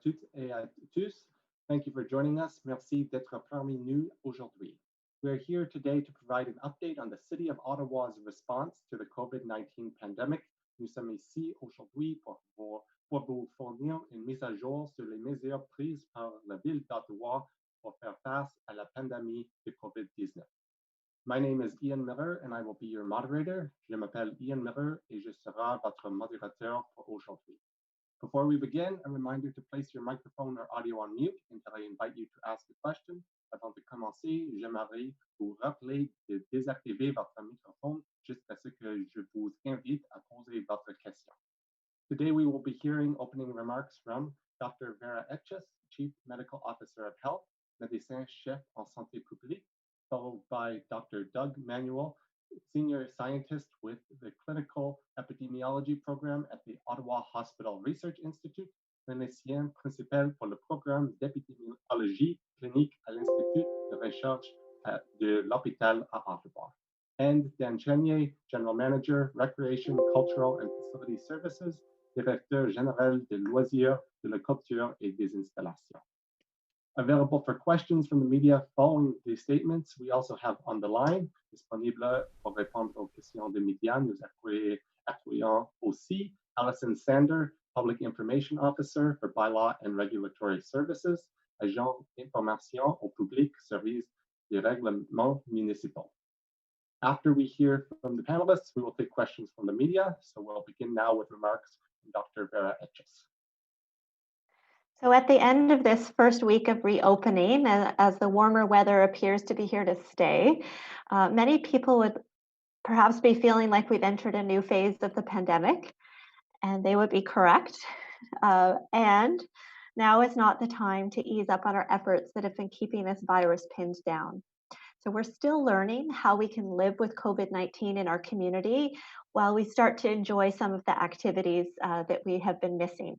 toutes et à tous. Thank you for joining us. Merci d'être parmi nous aujourd'hui. We are here today to provide an update on the City of Ottawa's response to the COVID-19 pandemic. Nous sommes ici aujourd'hui pour vous fournir une mise à jour sur les mesures prises par la Ville d'Ottawa pour faire face à la pandémie de COVID-19. My name is Ian Miller and I will be your moderator. Je m'appelle Ian Miller et je serai votre modérateur pour aujourd'hui. Before we begin, a reminder to place your microphone or audio on mute until I invite you to ask a question. Avant de commencer, j'aimerais vous rappeler de désactiver votre microphone jusqu'à ce que je vous invite à poser votre question. Today we will be hearing opening remarks from Dr. Vera Etches, Chief Medical Officer of Health, médecin-chef en santé publique, followed by Dr. Doug Manuel, Senior Scientist with the Clinical Epidemiology Program at the Ottawa Hospital Research Institute, clinicienne principal pour le programme d'épidémiologie clinique à l'Institut de recherche de l'hôpital à Ottawa. And Dan Chenier, General Manager, Recreation, Cultural and Facility Services, Directeur Général des Loisirs, de la Culture et des Installations. Available for questions from the media following these statements, we also have on the line, disponible pour répondre aux questions des médias, nous accueillons aussi Alison Sander, Public Information Officer for Bylaw and Regulatory Services, agent d'information au public, service des règlements municipaux. After we hear from the panelists, we will take questions from the media. So we'll begin now with remarks from Dr. Vera Etches. So at the end of this first week of reopening, as the warmer weather appears to be here to stay, many people would perhaps be feeling like we've entered a new phase of the pandemic, and they would be correct. And now is not the time to ease up on our efforts that have been keeping this virus pinned down. So we're still learning how we can live with COVID-19 in our community while we start to enjoy some of the activities that we have been missing.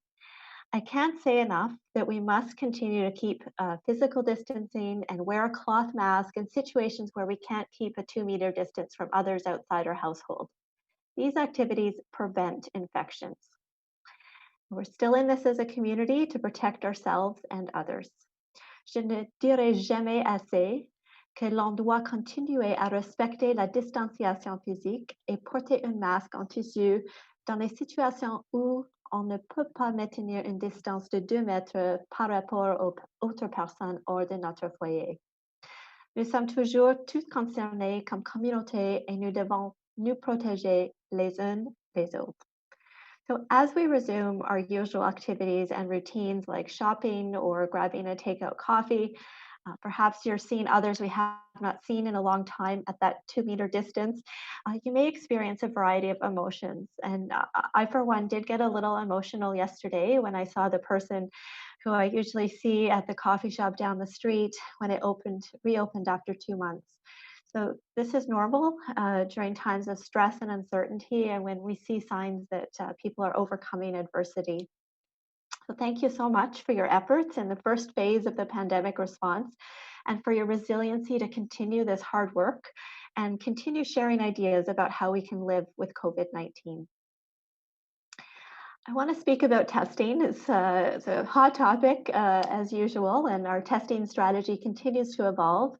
I can't say enough that we must continue to keep physical distancing and wear a cloth mask in situations where we can't keep a 2-meter distance from others outside our household. These activities prevent infections. We're still in this as a community to protect ourselves and others. Je ne dirai jamais assez que l'on doit continuer à respecter la distanciation physique et porter un masque en tissu dans les situations où on ne peut pas maintenir une distance de 2 mètres par rapport aux autres personnes hors de notre foyer. Nous sommes toujours tous concernés comme communauté et nous devons nous protéger les uns les autres. So as we resume our usual activities and routines like shopping or grabbing a takeout coffee, perhaps you're seeing others we have not seen in a long time at that 2-meter distance. You may experience a variety of emotions. And I, for one, did get a little emotional yesterday when I saw the person who I usually see at the coffee shop down the street when it reopened after 2 months. So this is normal during times of stress and uncertainty and when we see signs that people are overcoming adversity. So thank you so much for your efforts in the first phase of the pandemic response and for your resiliency to continue this hard work and continue sharing ideas about how we can live with COVID-19. I want to speak about testing. It's a hot topic as usual, and our testing strategy continues to evolve.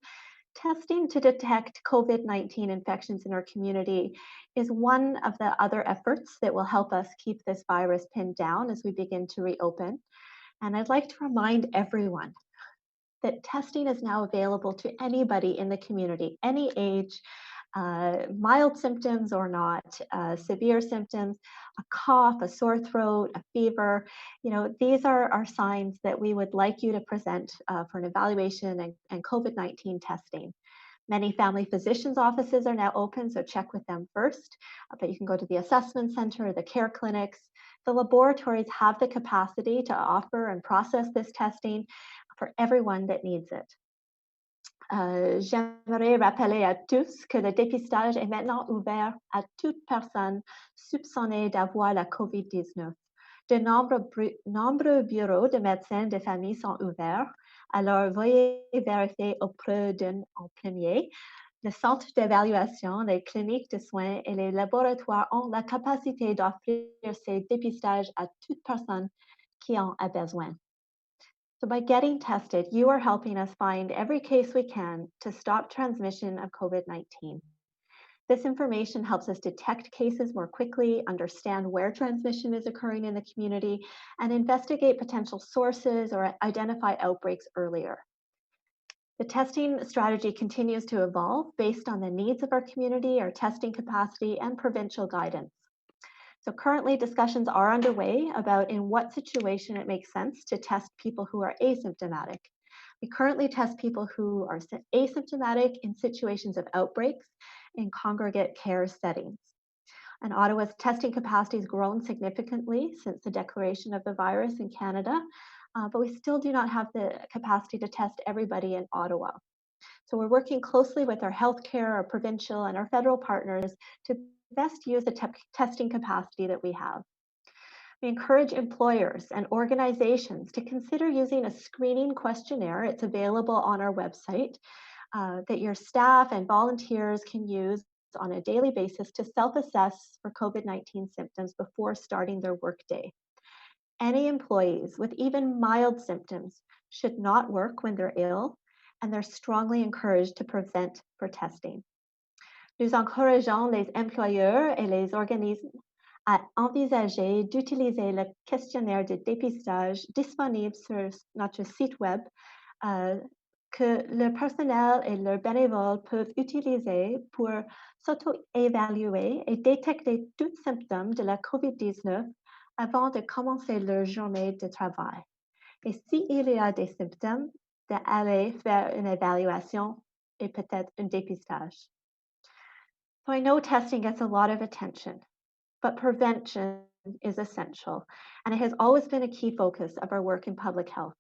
Testing to detect COVID-19 infections in our community is one of the other efforts that will help us keep this virus pinned down as we begin to reopen. And I'd like to remind everyone that testing is now available to anybody in the community, any age, mild symptoms or not, severe symptoms, a cough, a sore throat, a fever. These are signs that we would like you to present for an evaluation and COVID-19 testing. Many family physicians' offices are now open, so check with them first. But you can go to the assessment center, the care clinics. The laboratories have the capacity to offer and process this testing for everyone that needs it. J'aimerais rappeler à tous que le dépistage est maintenant ouvert à toute personne soupçonnée d'avoir la COVID-19. De nombreux bureaux de médecins de famille sont ouverts, alors veuillez vérifier auprès d'un en premier. Le centre d'évaluation, les cliniques de soins et les laboratoires ont la capacité d'offrir ces dépistages à toute personne qui en a besoin. So by getting tested, you are helping us find every case we can to stop transmission of COVID-19. This information helps us detect cases more quickly, understand where transmission is occurring in the community, and investigate potential sources or identify outbreaks earlier. The testing strategy continues to evolve based on the needs of our community, our testing capacity, and provincial guidance. So currently discussions are underway about in what situation it makes sense to test people who are asymptomatic. We currently test people who are asymptomatic in situations of outbreaks in congregate care settings. And Ottawa's testing capacity has grown significantly since the declaration of the virus in Canada, but we still do not have the capacity to test everybody in Ottawa. So we're working closely with our healthcare, our provincial, and our federal partners to best use the testing capacity that we have. We encourage employers and organizations to consider using a screening questionnaire. It's available on our website that your staff and volunteers can use on a daily basis to self-assess for COVID-19 symptoms before starting their workday. Any employees with even mild symptoms should not work when they're ill, and they're strongly encouraged to present for testing. Nous encourageons les employeurs et les organismes à envisager d'utiliser le questionnaire de dépistage disponible sur notre site web que le personnel et leurs bénévoles peuvent utiliser pour s'auto-évaluer et détecter tous symptômes de la COVID-19 avant de commencer leur journée de travail. Et s'il y a des symptômes, d'aller faire une évaluation et peut-être un dépistage. So I know testing gets a lot of attention, but prevention is essential, and it has always been a key focus of our work in public health.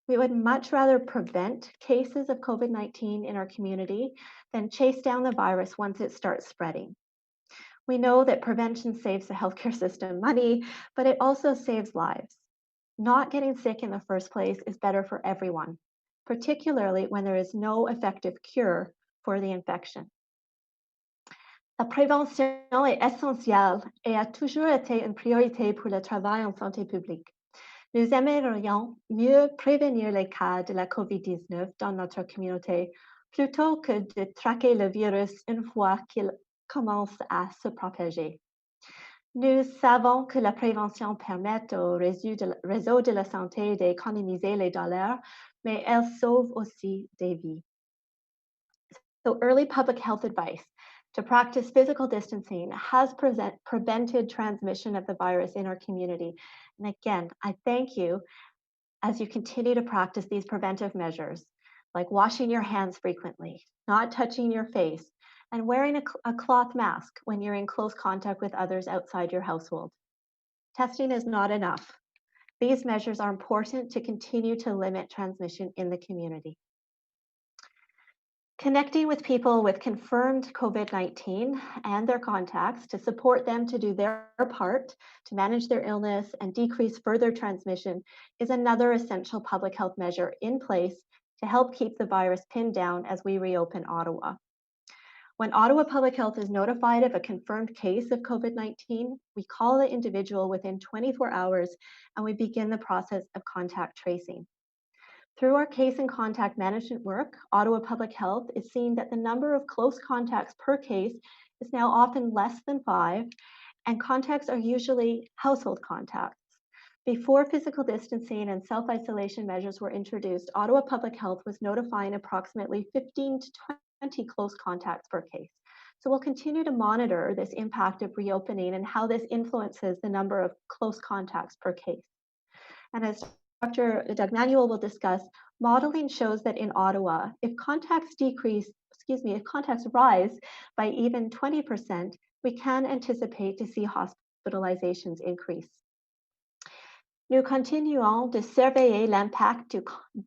We would much rather prevent cases of COVID-19 in our community than chase down the virus once it starts spreading. We know that prevention saves the healthcare system money, but it also saves lives. Not getting sick in the first place is better for everyone, particularly when there is no effective cure for the infection. La prévention est essentielle et a toujours été une priorité pour le travail en santé publique. Nous aimerions mieux prévenir les cas de la COVID-19 dans notre communauté plutôt que de traquer le virus une fois qu'il commence à se propager. Nous savons que la prévention permet au réseau de la santé d'économiser les dollars, mais elle sauve aussi des vies. So early public health advice to practice physical distancing has prevented transmission of the virus in our community. And again, I thank you as you continue to practice these preventive measures, like washing your hands frequently, not touching your face, and wearing a cloth mask when you're in close contact with others outside your household. Testing is not enough. These measures are important to continue to limit transmission in the community. Connecting with people with confirmed COVID-19 and their contacts to support them to do their part to manage their illness and decrease further transmission is another essential public health measure in place to help keep the virus pinned down as we reopen Ottawa. When Ottawa Public Health is notified of a confirmed case of COVID-19, we call the individual within 24 hours and we begin the process of contact tracing. Through our case and contact management work, Ottawa Public Health is seeing that the number of close contacts per case is now often less than 5, and contacts are usually household contacts. Before physical distancing and self-isolation measures were introduced, Ottawa Public Health was notifying approximately 15 to 20 close contacts per case. So we'll continue to monitor this impact of reopening and how this influences the number of close contacts per case. And as Dr. Doug Manuel will discuss, modeling shows that in Ottawa, if contacts rise by even 20%, we can anticipate to see hospitalizations increase. Nous continuons de surveiller l'impact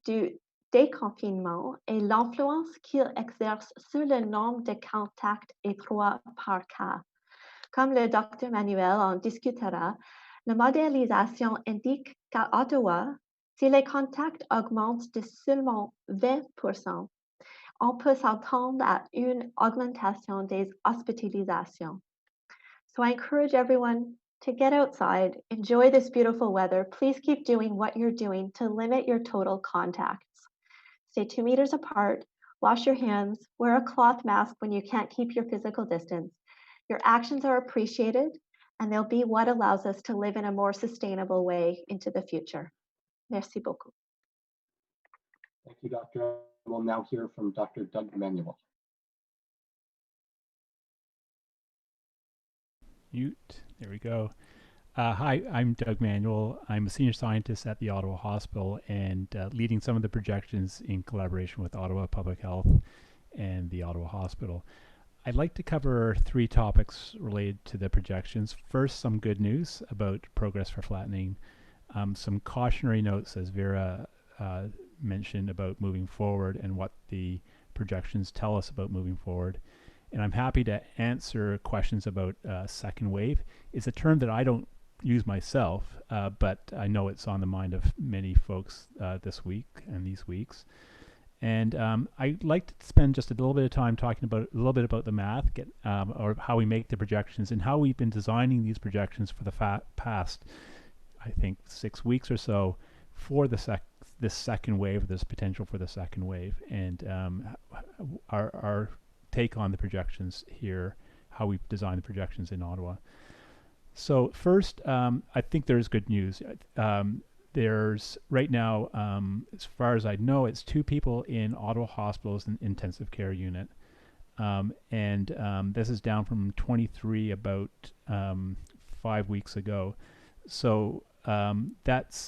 du déconfinement et l'influence qu'il exerce sur le nombre de contacts étroits par cas. Comme le Dr. Manuel en discutera, la modélisation indique qu'à Ottawa, si les contacts augmentent de seulement 20%, on peut s'attendre à une augmentation des hospitalisations. So I encourage everyone to get outside, enjoy this beautiful weather, please keep doing what you're doing to limit your total contacts. Stay 2 meters apart, wash your hands, wear a cloth mask when you can't keep your physical distance. Your actions are appreciated, and they'll be what allows us to live in a more sustainable way into the future. Merci beaucoup. Thank you, Dr. We'll now hear from Dr. Doug Manuel. Mute. There we go. Hi, I'm Doug Manuel. I'm a senior scientist at the Ottawa Hospital and leading some of the projections in collaboration with Ottawa Public Health and the Ottawa Hospital. I'd like to cover 3 topics related to the projections. First, some good news about progress for flattening, some cautionary notes, as Vera mentioned, about moving forward and what the projections tell us about moving forward. And I'm happy to answer questions about second wave. It's a term that I don't use myself, but I know it's on the mind of many folks this week and these weeks. And I'd like to spend just a little bit of time talking about a little bit about the math, or how we make the projections and how we've been designing these projections for the past, I think, 6 weeks or so for this second wave, this potential for the second wave, and our take on the projections here, how we've designed the projections in Ottawa. So first, I think there's good news. There's right now, as far as I know, it's 2 people in Ottawa Hospital's intensive care unit. This is down from 23 about 5 weeks ago. So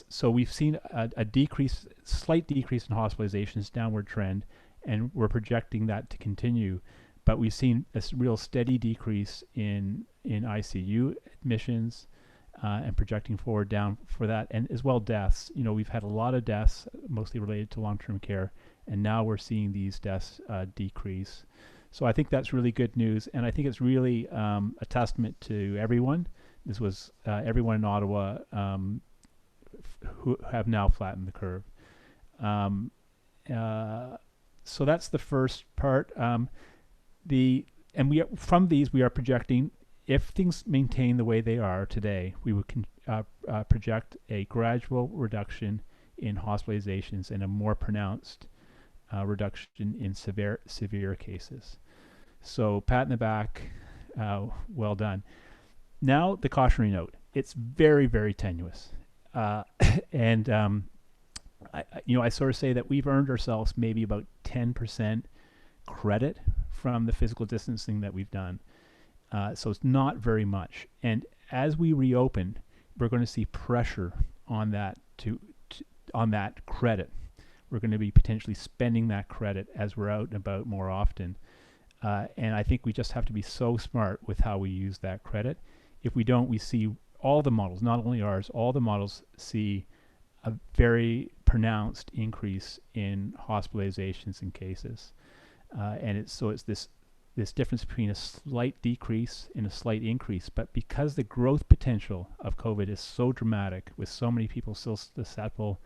so we've seen a decrease, slight decrease in hospitalizations, downward trend, and we're projecting that to continue. But we've seen a real steady decrease in ICU admissions, and projecting forward down for that, and as well deaths. You know, we've had a lot of deaths, mostly related to long-term care, and now we're seeing these deaths decrease. So I think that's really good news, and I think it's really a testament to everyone. This was everyone in Ottawa who have now flattened the curve. So that's the first part. From these we are projecting, if things maintain the way they are today, we would project a gradual reduction in hospitalizations and a more pronounced reduction in severe cases. So pat in the back, well done. Now the cautionary note. It's very, very tenuous, I sort of say that we've earned ourselves maybe about 10% credit from the physical distancing that we've done. So it's not very much. And as we reopen, we're going to see pressure on that on that credit. We're going to be potentially spending that credit as we're out and about more often. And I think we just have to be so smart with how we use that credit. If we don't, we see all the models, not only ours, all the models see a very pronounced increase in hospitalizations and cases. And it's this difference between a slight decrease and a slight increase. But because the growth potential of COVID is so dramatic, with so many people still susceptible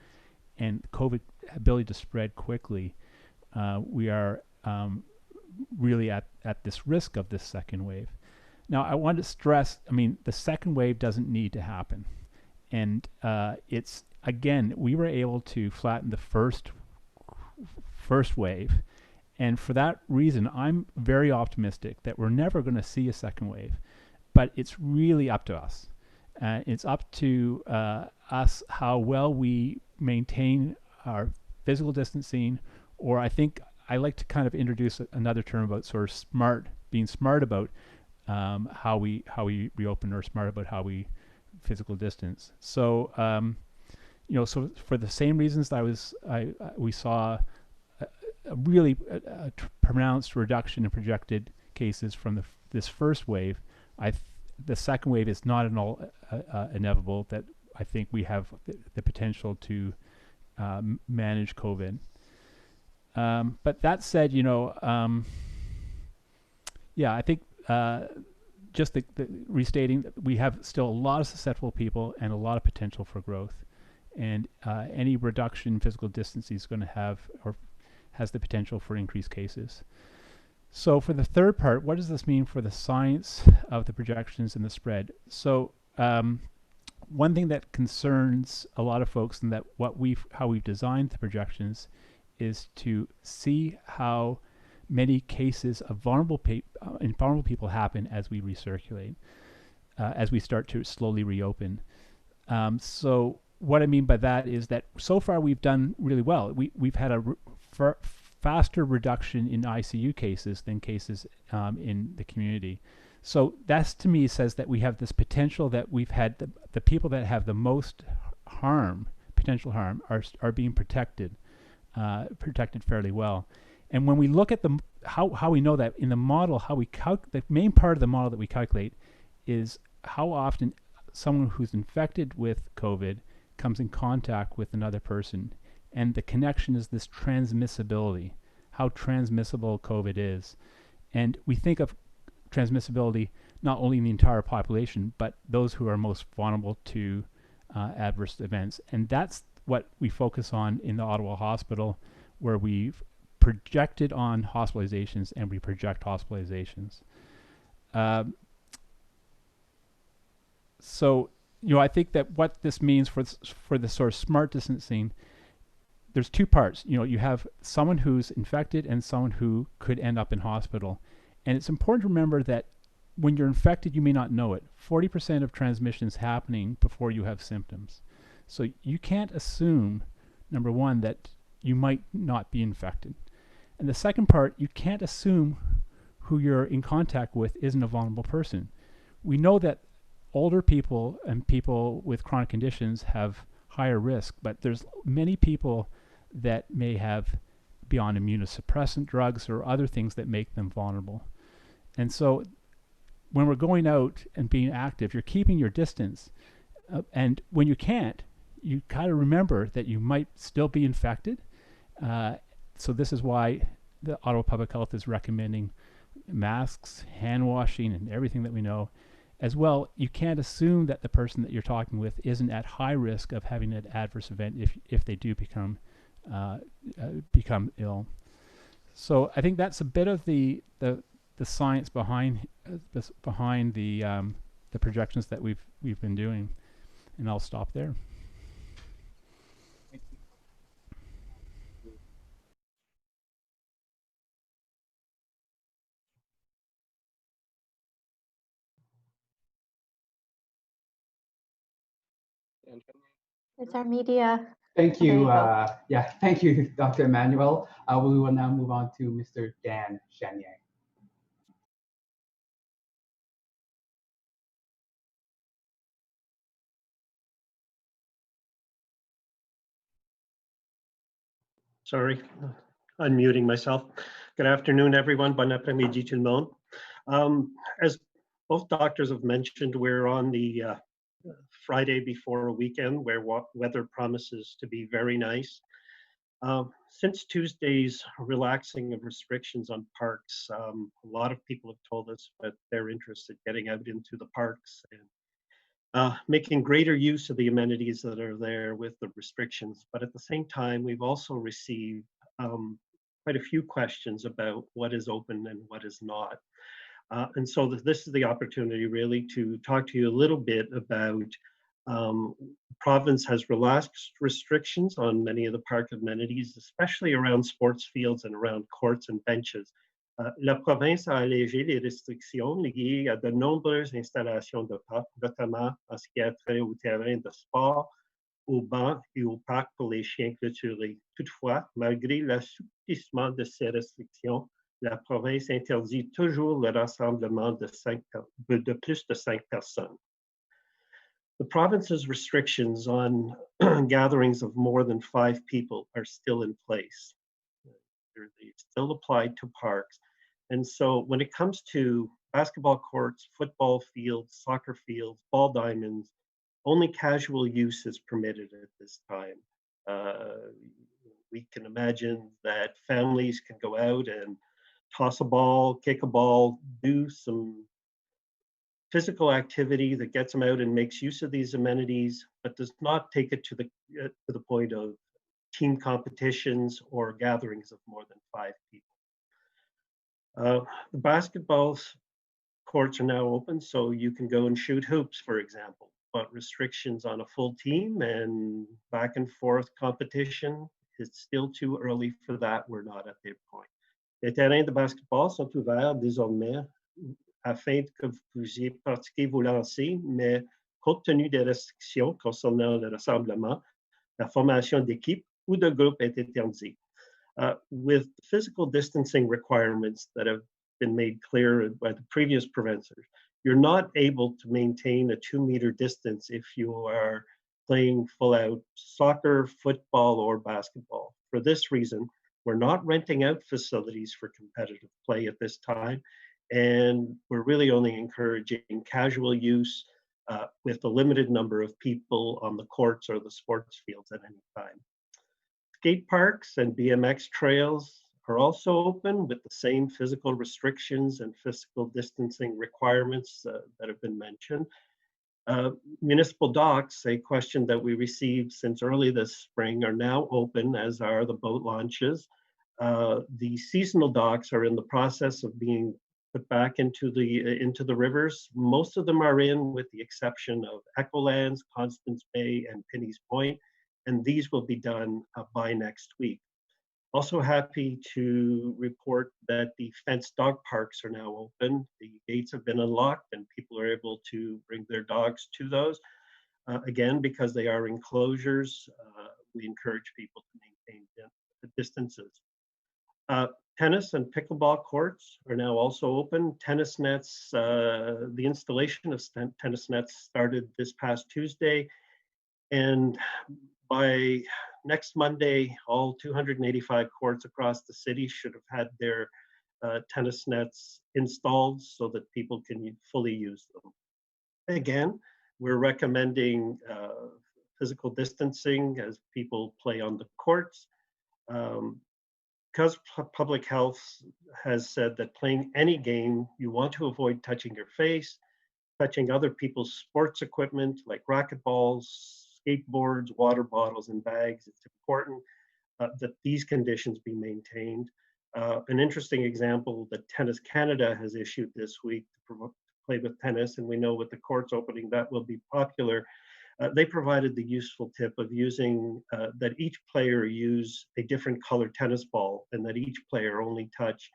and COVID ability to spread quickly, we are really at this risk of this second wave. Now, I want to stress, the second wave doesn't need to happen. And it's, again, we were able to flatten the first wave. And for that reason, I'm very optimistic that we're never going to see a second wave. But it's really up to us. It's up to us how well we maintain our physical distancing, or I think I like to kind of introduce another term about sort of being smart about how we reopen, or smart about how we physical distance. So so for the same reasons that we saw a really pronounced reduction in projected cases from this first wave, the second wave is not at all inevitable. That I think we have the potential to manage COVID. But that said, I think just the restating, we have still a lot of susceptible people and a lot of potential for growth. And any reduction in physical distancing is going to have, or has the potential for increased cases. So for the third part, what does this mean for the science of the projections and the spread? So one thing that concerns a lot of folks, and that how we've designed the projections, is to see how many cases of vulnerable people happen as we recirculate, as we start to slowly reopen. So what I mean by that is that so far we've done really well. We've had a faster reduction in ICU cases than cases in the community. So that's, to me, says that we have this potential that we've had the people that have the most potential harm are being protected fairly well. And when we look at how we know that in the model, the main part of the model that we calculate is how often someone who's infected with COVID comes in contact with another person. And the connection is this transmissibility, how transmissible COVID is. And we think of transmissibility not only in the entire population, but those who are most vulnerable to adverse events. And that's what we focus on in the Ottawa Hospital, where we've projected on hospitalizations and we project hospitalizations. So, I think that what this means for the sort of smart distancing, there's two parts. You have someone who's infected and someone who could end up in hospital. And it's important to remember that when you're infected, you may not know it. 40% of transmission is happening before you have symptoms. So you can't assume, number one, that you might not be infected. And the second part, you can't assume who you're in contact with isn't a vulnerable person. We know that older people and people with chronic conditions have higher risk, but there's many people that may have beyond immunosuppressant drugs or other things that make them vulnerable. And so when we're going out and being active, you're keeping your distance. And when you can't, you gotta remember that you might still be infected. So this is why the Ottawa Public Health is recommending masks, hand washing, and everything that we know. As well, you can't assume that the person that you're talking with isn't at high risk of having an adverse event if they do become ill. So I think that's a bit of the science behind the projections that we've been doing, and I'll stop there. It's our media. Thank There you. you go. Thank you, Dr. Emmanuel. We will now move on to Mr. Dan Chenier. Sorry, unmuting myself. Good afternoon, everyone. Bon après-midi, tout le monde. As both doctors have mentioned, we're on the Friday before a weekend where weather promises to be very nice. Since Tuesday's relaxing of restrictions on parks, a lot of people have told us that they're interested in getting out into the parks and making greater use of the amenities that are there with the restrictions. But at the same time, we've also received quite a few questions about what is open and what is not. And so this is the opportunity really to talk to you a little bit about the province has relaxed restrictions on many of the park amenities, especially around sports fields and around courts and benches. La province a allégé les restrictions liées à de nombreuses installations de parcs, notamment en ce qui a trait au terrain de sport, aux bancs et aux parcs pour les chiens clôturés. Toutefois, malgré l'assouplissement de ces restrictions, la province interdit toujours le rassemblement de plus de 5 personnes. The province's restrictions on gatherings of more than 5 people are still in place. They still apply to parks. And so when it comes to basketball courts, football fields, soccer fields, ball diamonds, only casual use is permitted at this time. We can imagine that families can go out and toss a ball, kick a ball, do some physical activity that gets them out and makes use of these amenities, but does not take it to the point of team competitions or gatherings of more than 5 people. The basketball courts are now open, so you can go and shoot hoops, for example. but restrictions on a full team and back and forth competition, it's still too early for that. We're not at that point. Les terrains de basketball sont ouverts désormais afin que vous puissiez pratiquer vos lancers, mais compte tenu des restrictions concernant le rassemblement, la formation d'équipe ou de groupe est interdite. With physical distancing requirements that have been made clear by the previous preventers, you're not able to maintain a 2-meter distance if you are playing full out soccer, football, or basketball. For this reason, we're not renting out facilities for competitive play at this time, and we're really only encouraging casual use with a limited number of people on the courts or the sports fields at any time. Skate parks and BMX trails are also open with the same physical restrictions and physical distancing requirements that have been mentioned. Municipal docks, a question that we received since early this spring, are now open, as are the boat launches. The seasonal docks are in the process of being put back into the rivers. Most of them are in, with the exception of Echolands, Constance Bay, and Penny's Point, and these will be done by next week. Also happy to report that the fenced dog parks are now open. The gates have been unlocked and people are able to bring their dogs to those. Again, because they are enclosures, we encourage people to maintain the distances. Tennis and pickleball courts are now also open. Tennis nets, the installation of tennis nets started this past Tuesday, and by next Monday, all 285 courts across the city should have had their tennis nets installed so that people can fully use them. Again, we're recommending physical distancing as people play on the courts. Because public health has said that playing any game, you want to avoid touching your face, touching other people's sports equipment like racquetballs, skateboards, water bottles, and bags. It's important that these conditions be maintained. An interesting example that Tennis Canada has issued this week to play with tennis, and we know with the courts opening that will be popular. They provided the useful tip of using that each player use a different colored tennis ball, and that each player only touch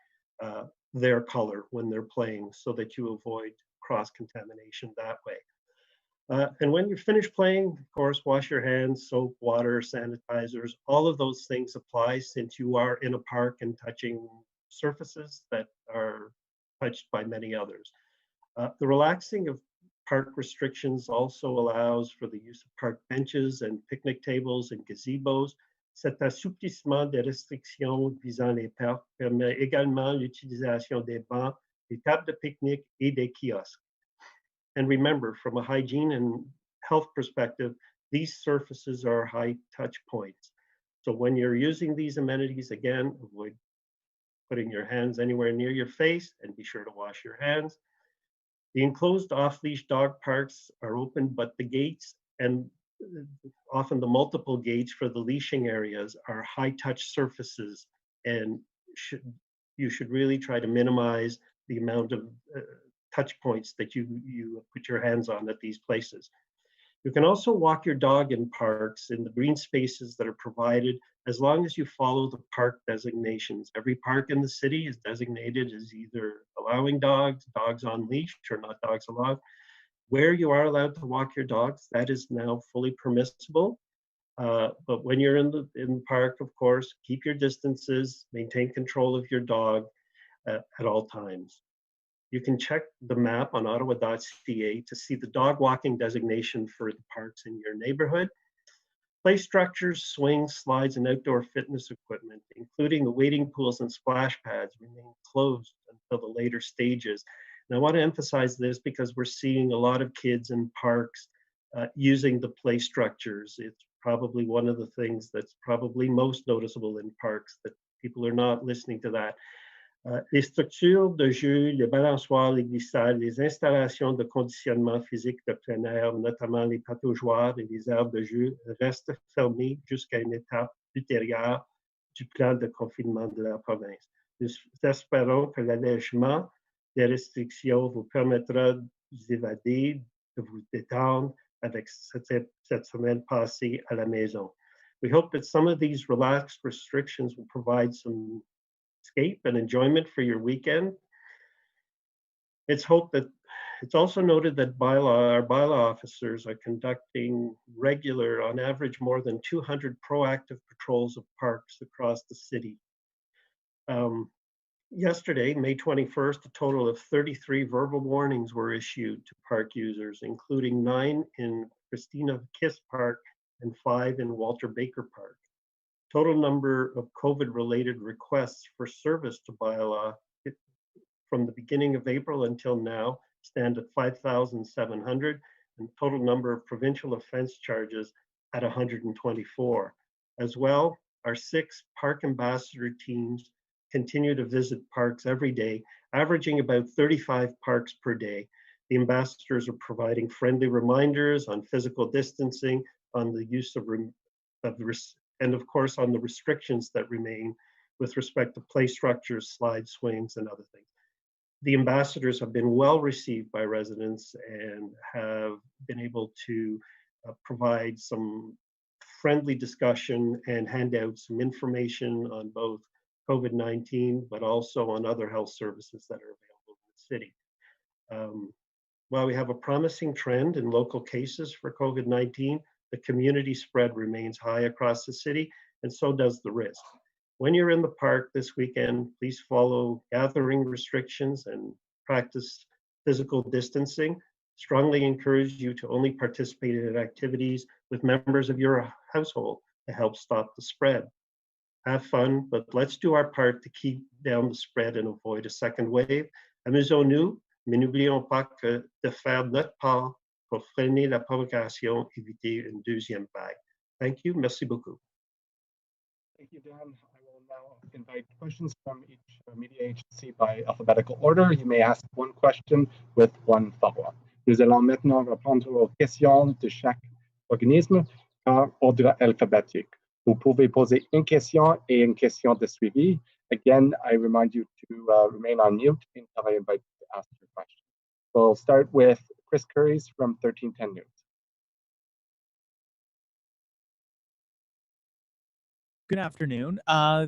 their color when they're playing, so that you avoid cross-contamination that way. And when you're finished playing, of course, wash your hands, soap, water, sanitizers, all of those things apply since you are in a park and touching surfaces that are touched by many others. The relaxing of park restrictions also allows for the use of park benches and picnic tables and gazebos. Cet assouplissement des restrictions visant les parcs permet également l'utilisation des bancs, des tables de pique-nique et des kiosques. And remember, from a hygiene and health perspective, these surfaces are high touch points. So when you're using these amenities, again, avoid putting your hands anywhere near your face and be sure to wash your hands. The enclosed off-leash dog parks are open, but the gates and often the multiple gates for the leashing areas are high-touch surfaces, and you should really try to minimize the amount of touch points that you put your hands on at these places. You can also walk your dog in parks in the green spaces that are provided, as long as you follow the park designations. Every park in the city is designated as either allowing dogs, dogs on leash, or not dogs allowed. Where you are allowed to walk your dogs, that is now fully permissible. But when you're in the park, of course, keep your distances, maintain control of your dog at all times. You can check the map on ottawa.ca to see the dog walking designation for the parks in your neighborhood. Play structures, swings, slides, and outdoor fitness equipment, including the wading pools and splash pads, remain closed until the later stages. And I want to emphasize this because we're seeing a lot of kids in parks using the play structures. It's probably one of the things that's probably most noticeable in parks, that people are not listening to that. Les structures de jeu, les balançoires, les glissades, les installations de conditionnement physique de plein air, notamment les pataugeoires et les aires de jeu, restent fermées jusqu'à une étape ultérieure du plan de confinement de la province. Nous espérons que l'allègement des restrictions vous permettra d'évader, de vous détendre avec cette semaine passée à la maison. We hope that some of these relaxed restrictions will provide some escape and enjoyment for your weekend. It's also noted that our bylaw officers are conducting regular, on average, more than 200 proactive patrols of parks across the city. Yesterday, May 21st, a total of 33 verbal warnings were issued to park users, including 9 in Christina Kiss Park and 5 in Walter Baker Park. Total number of COVID-related requests for service to bylaw from the beginning of April until now stand at 5,700, and total number of provincial offense charges at 124. As well, our 6 park ambassador teams continue to visit parks every day, averaging about 35 parks per day. The ambassadors are providing friendly reminders on physical distancing, on the use and of course on the restrictions that remain with respect to play structures, slide swings, and other things. The ambassadors have been well received by residents and have been able to provide some friendly discussion and hand out some information on both COVID-19, but also on other health services that are available in the city. While we have a promising trend in local cases for COVID-19, the community spread remains high across the city, and so does the risk. When you're in the park this weekend, please follow gathering restrictions and practice physical distancing. Strongly encourage you to only participate in activities with members of your household to help stop the spread. Have fun, but let's do our part to keep down the spread and avoid a second wave. Amusons-nous, mais n'oublions pas que de faire notre part pour freiner la propagation, éviter une deuxième vague. Thank you. Merci beaucoup. Thank you, Dan. I will now invite questions from each media agency by alphabetical order. You may ask one question with one follow-up. Nous allons maintenant répondre aux questions de chaque organisme par ordre alphabétique. Vous pouvez poser une question et une question de suivi. Again, I remind you to remain on mute until I invite you to ask your question. We'll start with Chris Curries from 1310 News. Good afternoon.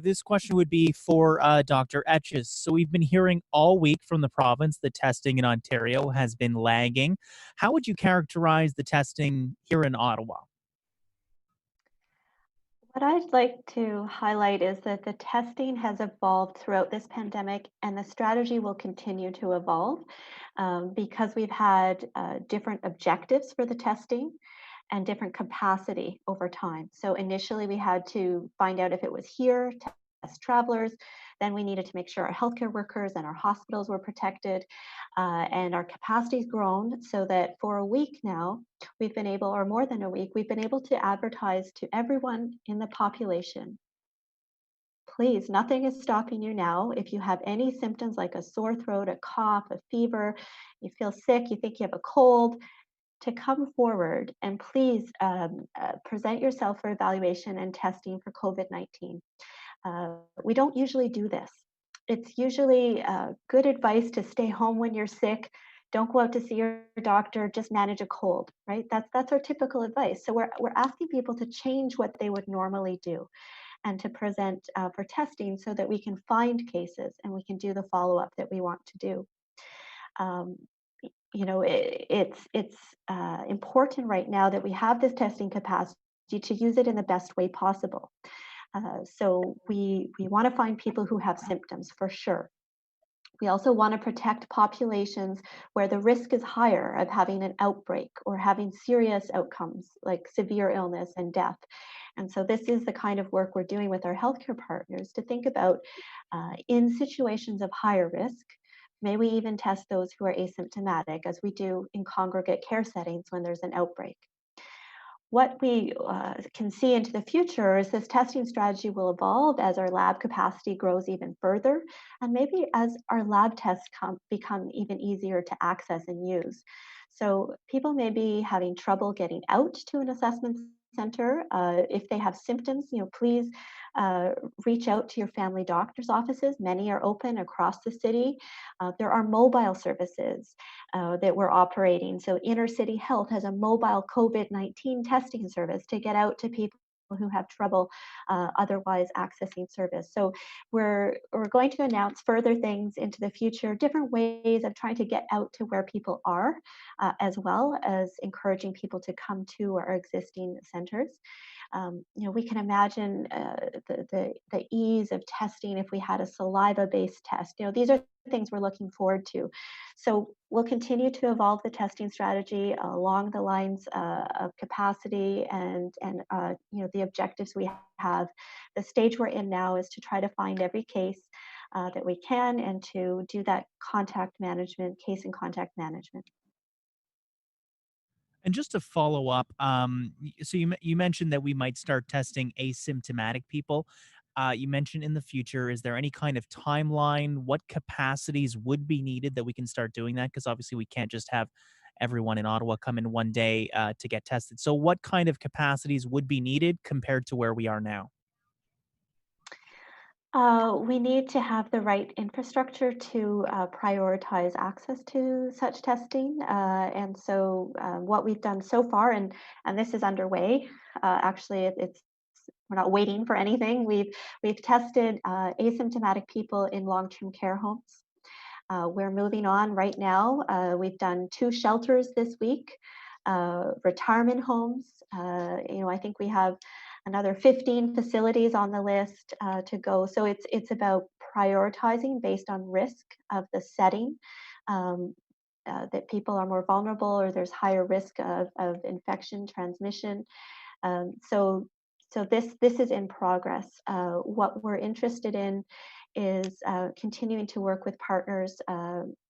This question would be for Dr. Etches. So we've been hearing all week from the province that testing in Ontario has been lagging. How would you characterize the testing here in Ottawa? What I'd like to highlight is that the testing has evolved throughout this pandemic, and the strategy will continue to evolve because we've had different objectives for the testing and different capacity over time. So initially we had to find out if it was here, test travelers. Then we needed to make sure our healthcare workers and our hospitals were protected, and our capacity's grown so that for a week now, we've been able, or more than a week, we've been able to advertise to everyone in the population. Please, nothing is stopping you now. If you have any symptoms like a sore throat, a cough, a fever, you feel sick, you think you have a cold, to come forward and please present yourself for evaluation and testing for COVID-19. We don't usually do this. It's usually good advice to stay home when you're sick. Don't go out to see your doctor, just manage a cold, right? That's our typical advice. So we're asking people to change what they would normally do and to present for testing so that we can find cases and we can do the follow-up that we want to do. You know, it's important right now that we have this testing capacity to use it in the best way possible. So we want to find people who have symptoms for sure. We also want to protect populations where the risk is higher of having an outbreak or having serious outcomes like severe illness and death. And so this is the kind of work we're doing with our healthcare partners to think about in situations of higher risk. May we even test those who are asymptomatic, as we do in congregate care settings when there's an outbreak. What we can see into the future is this testing strategy will evolve as our lab capacity grows even further, and maybe as our lab tests become even easier to access and use. So people may be having trouble getting out to an assessment center. If they have symptoms, please reach out to your family doctor's offices. Many are open across the city. There are mobile services that we're operating. So Inner City Health has a mobile COVID-19 testing service to get out to people who have trouble otherwise accessing service. So we're going to announce further things into the future, different ways of trying to get out to where people are, as well as encouraging people to come to our existing centers. We can imagine the ease of testing if we had a saliva-based test. These are things we're looking forward to. So we'll continue to evolve the testing strategy along the lines of capacity and the objectives we have. The stage we're in now is to try to find every case that we can and to do that contact management, case and contact management. And just to follow up, so you mentioned that we might start testing asymptomatic people. You mentioned in the future, is there any kind of timeline? What capacities would be needed that we can start doing that? Because obviously we can't just have everyone in Ottawa come in one day to get tested. So what kind of capacities would be needed compared to where we are now? We need to have the right infrastructure to prioritize access to such testing. And so what we've done so far, and this is underway, actually we're not waiting for anything. We've tested asymptomatic people in long-term care homes. We're moving on right now. We've done 2 shelters this week, retirement homes. I think we have another 15 facilities on the list to go. So it's about prioritizing based on risk of the setting, that people are more vulnerable or there's higher risk of infection transmission. So this is in progress. What we're interested in is continuing to work with partners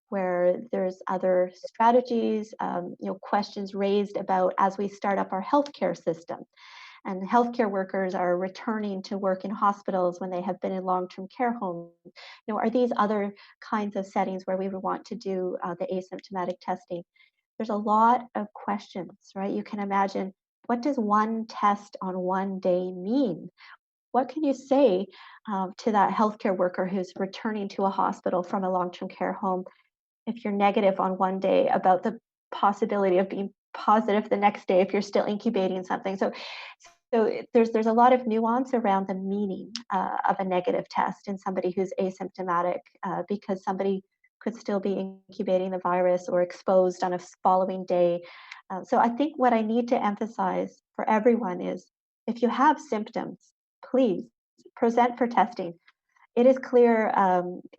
where there's other strategies, questions raised about as we start up our healthcare system. And healthcare workers are returning to work in hospitals when they have been in long-term care homes. Are these other kinds of settings where we would want to do the asymptomatic testing? There's a lot of questions, right? You can imagine, what does one test on one day mean? What can you say to that healthcare worker who's returning to a hospital from a long-term care home if you're negative on one day about the possibility of being positive the next day if you're still incubating something? So there's a lot of nuance around the meaning of a negative test in somebody who's asymptomatic because somebody could still be incubating the virus or exposed on a following day. So I think what I need to emphasize for everyone is, if you have symptoms, please present for testing. It is clear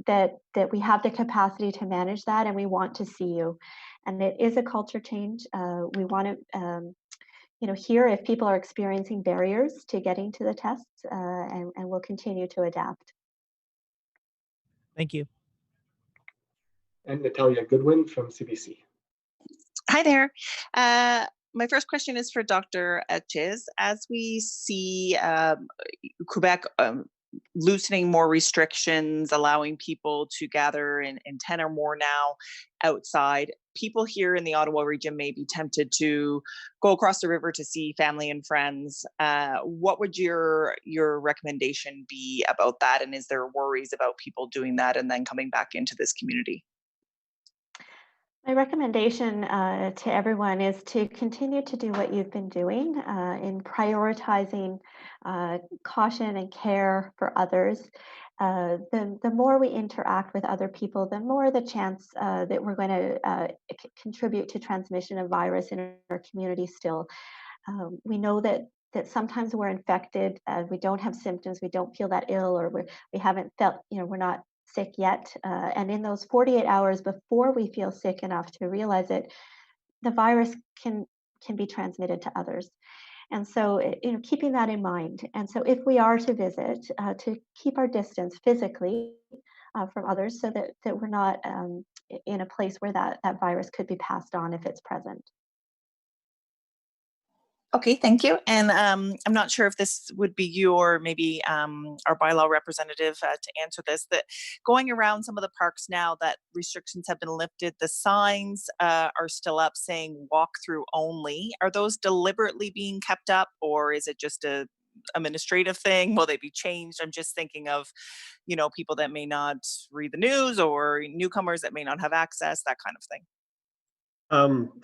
that we have the capacity to manage that, and we want to see you. And it is a culture change. We want to hear if people are experiencing barriers to getting to the tests, and we'll continue to adapt. Thank you. And Natalia Goodwin from CBC. Hi there. My first question is for Dr. Etches. As we see Quebec loosening more restrictions, allowing people to gather in 10 or more now outside, people here in the Ottawa region may be tempted to go across the river to see family and friends. What would your recommendation be about that? And is there worries about people doing that and then coming back into this community? My recommendation to everyone is to continue to do what you've been doing in prioritizing caution and care for others. The more we interact with other people, the more the chance that we're going to contribute to transmission of virus in our community still. We know that sometimes we're infected, we don't have symptoms, we don't feel that ill, or we haven't felt, we're not sick yet. And in those 48 hours before we feel sick enough to realize it, the virus can be transmitted to others. And so, keeping that in mind. And so if we are to visit, to keep our distance physically from others so that we're not in a place where that virus could be passed on if it's present. Okay, thank you. And I'm not sure if this would be you or maybe our bylaw representative to answer this, that going around some of the parks now that restrictions have been lifted, the signs are still up saying walk through only. Are those deliberately being kept up, or is it just a administrative thing? Will they be changed? I'm just thinking of, people that may not read the news or newcomers that may not have access, that kind of thing.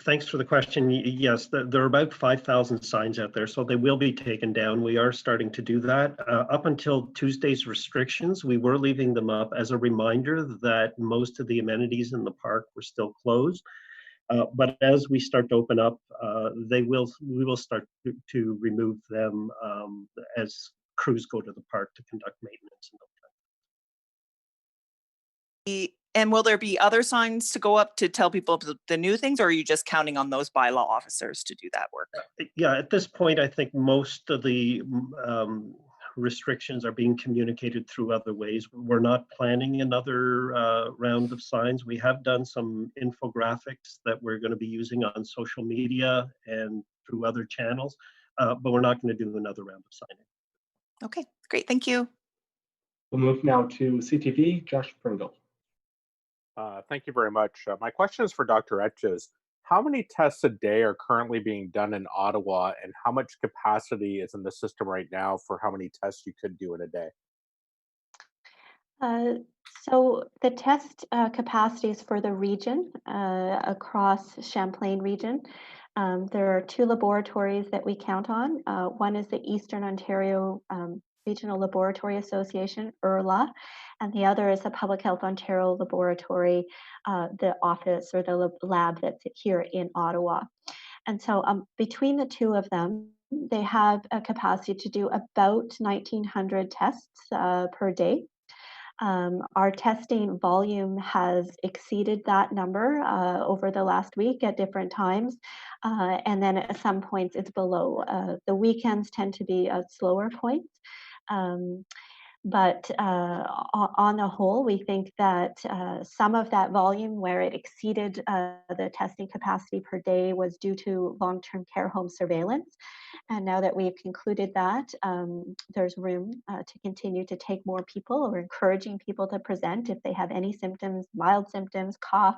Thanks for the question. Yes, there are about 5,000 signs out there, so they will be taken down. We are starting to do that. Up until Tuesday's restrictions, we were leaving them up as a reminder that most of the amenities in the park were still closed. But as we start to open up, we will start to remove them as crews go to the park to conduct maintenance and And will there be other signs to go up to tell people the new things, or are you just counting on those bylaw officers to do that work? yeah, at this point, I think most of the restrictions are being communicated through other ways. We're not planning another round of signs. We have done some infographics that we're going to be using on social media and through other channels, but we're not going to do another round of signing. Okay, great. Thank you. We'll move now to CTV, Josh Pringle. Thank you very much. My question is for Dr. Etches. How many tests a day are currently being done in Ottawa, and how much capacity is in the system right now for how many tests you could do in a day? So the test capacities for the region across Champlain region, there are 2 laboratories that we count on. One is the Eastern Ontario Regional Laboratory Association, ERLA, and the other is the Public Health Ontario Laboratory, the office or the lab that's here in Ottawa. And so between the 2 of them, they have a capacity to do about 1,900 tests per day. Our testing volume has exceeded that number over the last week at different times, and then at some points it's below. The weekends tend to be a slower point. But on the whole, we think that some of that volume where it exceeded the testing capacity per day was due to long-term care home surveillance. And now that we've concluded that, there's room to continue to take more people. We're encouraging people to present if they have any symptoms, mild symptoms, cough,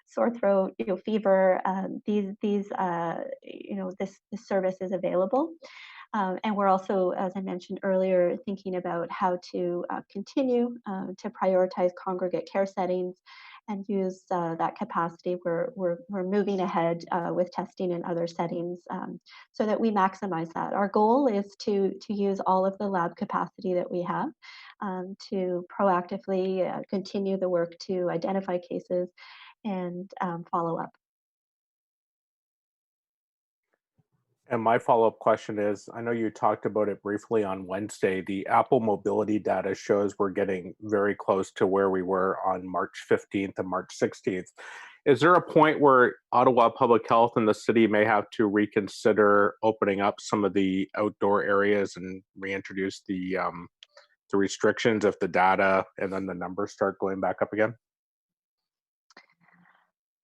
sore throat, fever. This service is available. And we're also, as I mentioned earlier, thinking about how to continue to prioritize congregate care settings and use that capacity. We're moving ahead with testing in other settings so that we maximize that. Our goal is to use all of the lab capacity that we have to proactively continue the work to identify cases and follow up. And my follow-up question is, I know you talked about it briefly on Wednesday. The Apple mobility data shows we're getting very close to where we were on March 15th and March 16th. Is there a point where Ottawa Public Health and the city may have to reconsider opening up some of the outdoor areas and reintroduce the restrictions if the data and then the numbers start going back up again?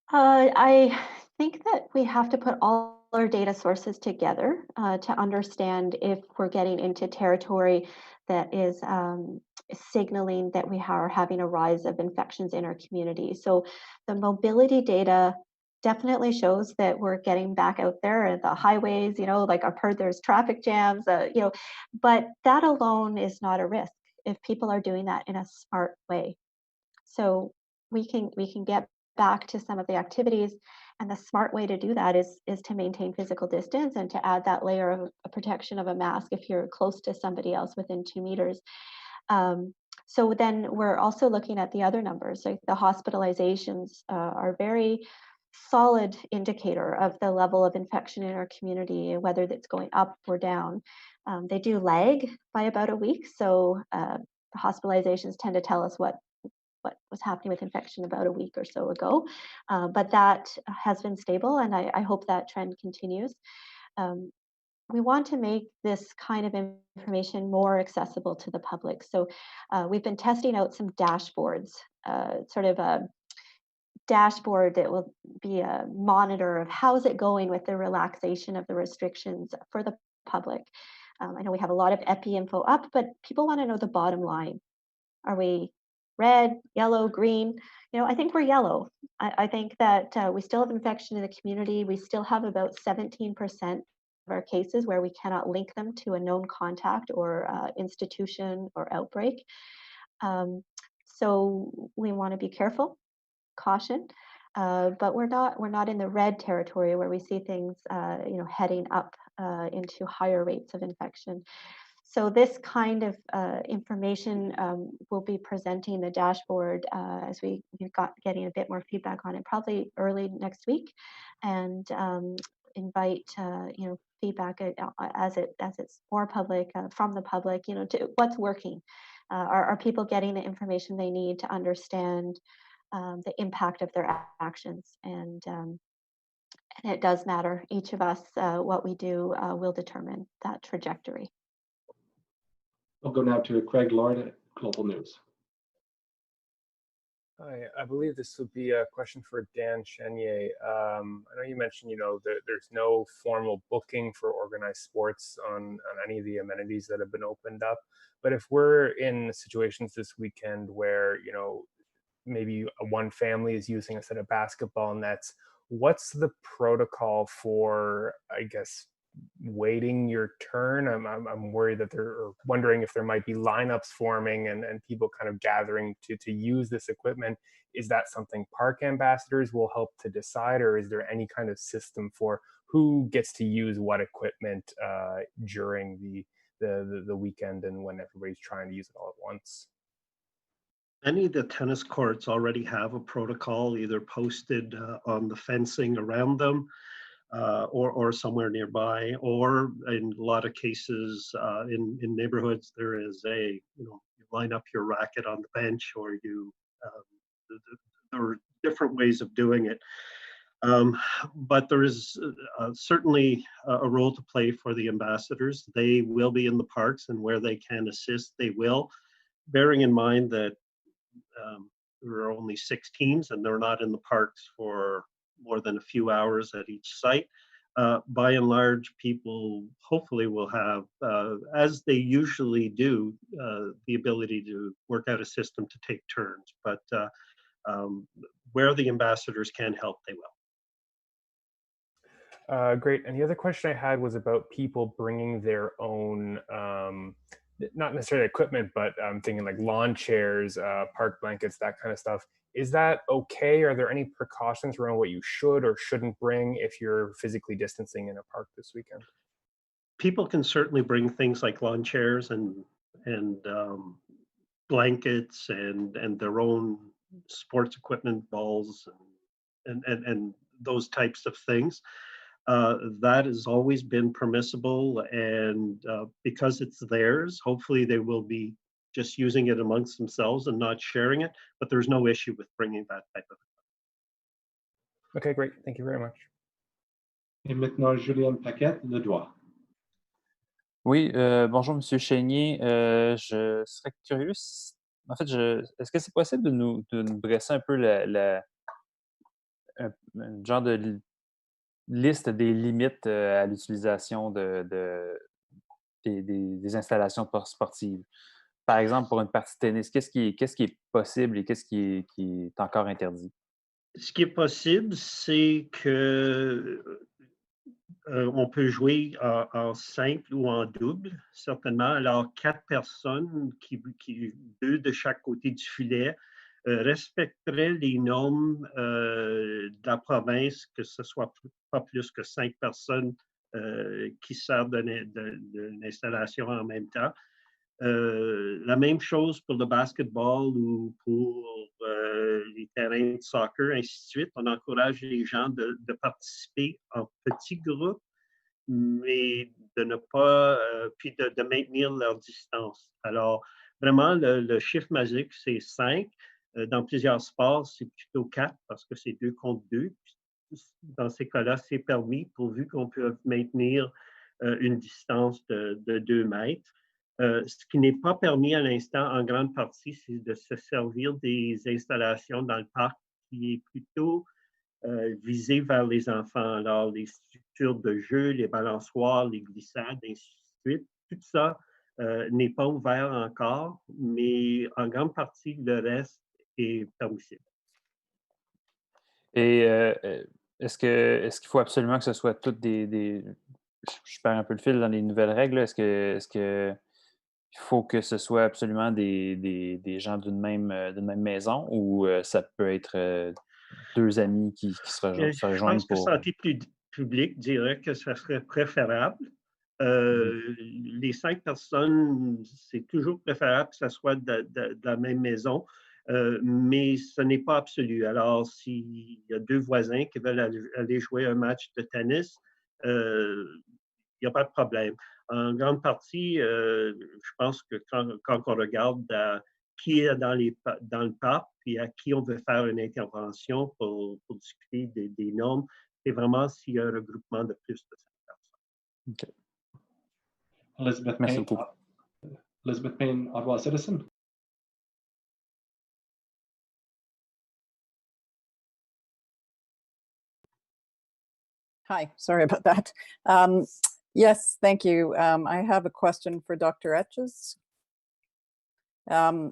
I think that we have to put all our data sources together to understand if we're getting into territory that is signaling that we are having a rise of infections in our community. So the mobility data definitely shows that we're getting back out there at the highways, like I've heard there's traffic jams, but that alone is not a risk if people are doing that in a smart way. So we can get back to some of the activities, and the smart way to do that is to maintain physical distance and to add that layer of protection of a mask if you're close to somebody else within 2 meters. So then we're also looking at the other numbers, like the hospitalizations are very solid indicator of the level of infection in our community and whether it's going up or down. They do lag by about a week, so the hospitalizations tend to tell us what was happening with infection about a week or so ago. But that has been stable, and I hope that trend continues. We want to make this kind of information more accessible to the public. So we've been testing out some dashboards, sort of dashboard that will be a monitor of how's it going with the relaxation of the restrictions for the public. I know we have a lot of epi info up, but people want to know the bottom line. Are we red, yellow, green? I think we're yellow. I think that we still have infection in the community. We still have about 17% of our cases where we cannot link them to a known contact or institution or outbreak. So we want to be careful, caution, but we're not in the red territory where we see things heading up into higher rates of infection. So this kind of information we'll be presenting the dashboard as we've got getting a bit more feedback on it, probably early next week, and invite feedback as it's more public from the public. To what's working. Are people getting the information they need to understand the impact of their actions? And it does matter. Each of us, what we do will determine that trajectory. I'll go now to Craig Lord at Global News. Hi, I believe this would be a question for Dan Chenier. I know you mentioned, that there's no formal booking for organized sports on any of the amenities that have been opened up. But if we're in situations this weekend where, maybe one family is using a set of basketball nets, what's the protocol for, I guess, waiting your turn? I'm worried that wondering if there might be lineups forming and people kind of gathering to use this equipment. Is that something park ambassadors will help to decide, or is there any kind of system for who gets to use what equipment during the weekend and when everybody's trying to use it all at once? Many of the tennis courts already have a protocol either posted on the fencing around them, or somewhere nearby, or in a lot of cases in neighborhoods, there is you line up your racket on the bench, or there are different ways of doing it. But there is certainly a role to play for the ambassadors. They will be in the parks, and where they can assist, they will, bearing in mind that there are only 6 teams and they're not in the parks for more than a few hours at each site. By and large, people hopefully will have, as they usually do, the ability to work out a system to take turns. But where the ambassadors can help, they will. Great. And the other question I had was about people bringing their own, not necessarily equipment, but I'm thinking like lawn chairs, park blankets, that kind of stuff. Is that okay? Are there any precautions around what you should or shouldn't bring if you're physically distancing in a park this weekend? People can certainly bring things like lawn chairs and blankets and their own sports equipment, balls and those types of things. That has always been permissible, and because it's theirs, hopefully they will be just using it amongst themselves and not sharing it, but there's no issue with bringing that type of it. Okay, great. Thank you very much. Et maintenant, Julienne Paquette, Le Doigt. Oui, bonjour Monsieur Chénier. Je serais curieux, en fait, est-ce que c'est possible de nous dresser un peu un genre de liste des limites à l'utilisation des installations sportives? Par exemple, pour une partie de tennis, qu'est-ce qui est possible et qu'est-ce qui est encore interdit? Ce qui est possible, c'est que on peut jouer en simple ou en double, certainement. Alors, 4 personnes, 2 de chaque côté du filet, respecteraient les normes de la province, que ce soit pas plus que 5 personnes qui servent d'une installation en même temps. La même chose pour le basketball ou pour les terrains de soccer, ainsi de suite. On encourage les gens de participer en petits groupes, mais de ne pas, puis de maintenir leur distance. Alors, vraiment, le chiffre magique, c'est 5. Dans plusieurs sports, c'est plutôt 4 parce que c'est 2 contre 2. Dans ces cas-là, c'est permis pourvu qu'on peut maintenir une distance de 2 mètres. Ce qui n'est pas permis à l'instant, en grande partie, c'est de se servir des installations dans le parc qui est plutôt visé vers les enfants. Alors, les structures de jeu, les balançoires, les glissades, ainsi de suite, tout ça n'est pas ouvert encore, mais en grande partie, le reste est permissible. Et est-ce qu'il faut absolument que ce soit toutes je perds un peu le fil dans les nouvelles règles, là. Est-ce que il faut que ce soit absolument des gens d'une même maison ou ça peut être deux amis qui se Je rejoignent pense que pour... Santé publique dirait que ça serait préférable. Les 5 personnes, c'est toujours préférable que ça soit de la même maison, mais ce n'est pas absolu. Alors, s'il y a 2 voisins qui veulent aller jouer un match de tennis, il n'y a pas de problème. En grande partie, je pense que quand on regarde qui est dans le parc et à qui on veut faire une intervention pour discuter des normes, c'est vraiment s'il y a un regroupement de plus de 5 personnes. OK. Elizabeth Merci Payne, beaucoup. Elizabeth Payne, Ottawa citizen. Hi, sorry about that. Yes, thank you. I have a question for Dr. Etches. I've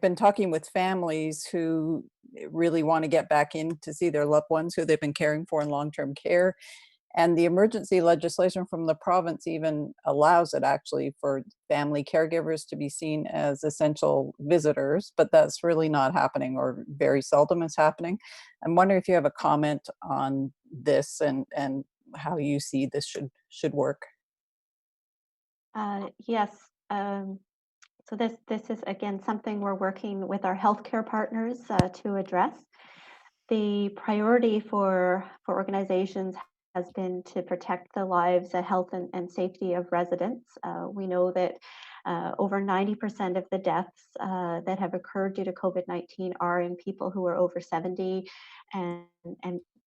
been talking with families who really want to get back in to see their loved ones who they've been caring for in long-term care. And the emergency legislation from the province even allows it actually for family caregivers to be seen as essential visitors, but that's really not happening or very seldom is happening. I'm wondering if you have a comment on this and how you see this should work. Yes. So this is again something we're working with our healthcare partners to address. The priority for organizations has been to protect the lives, the health and safety of residents. We know that over 90% of the deaths that have occurred due to COVID-19 are in people who are over 70 and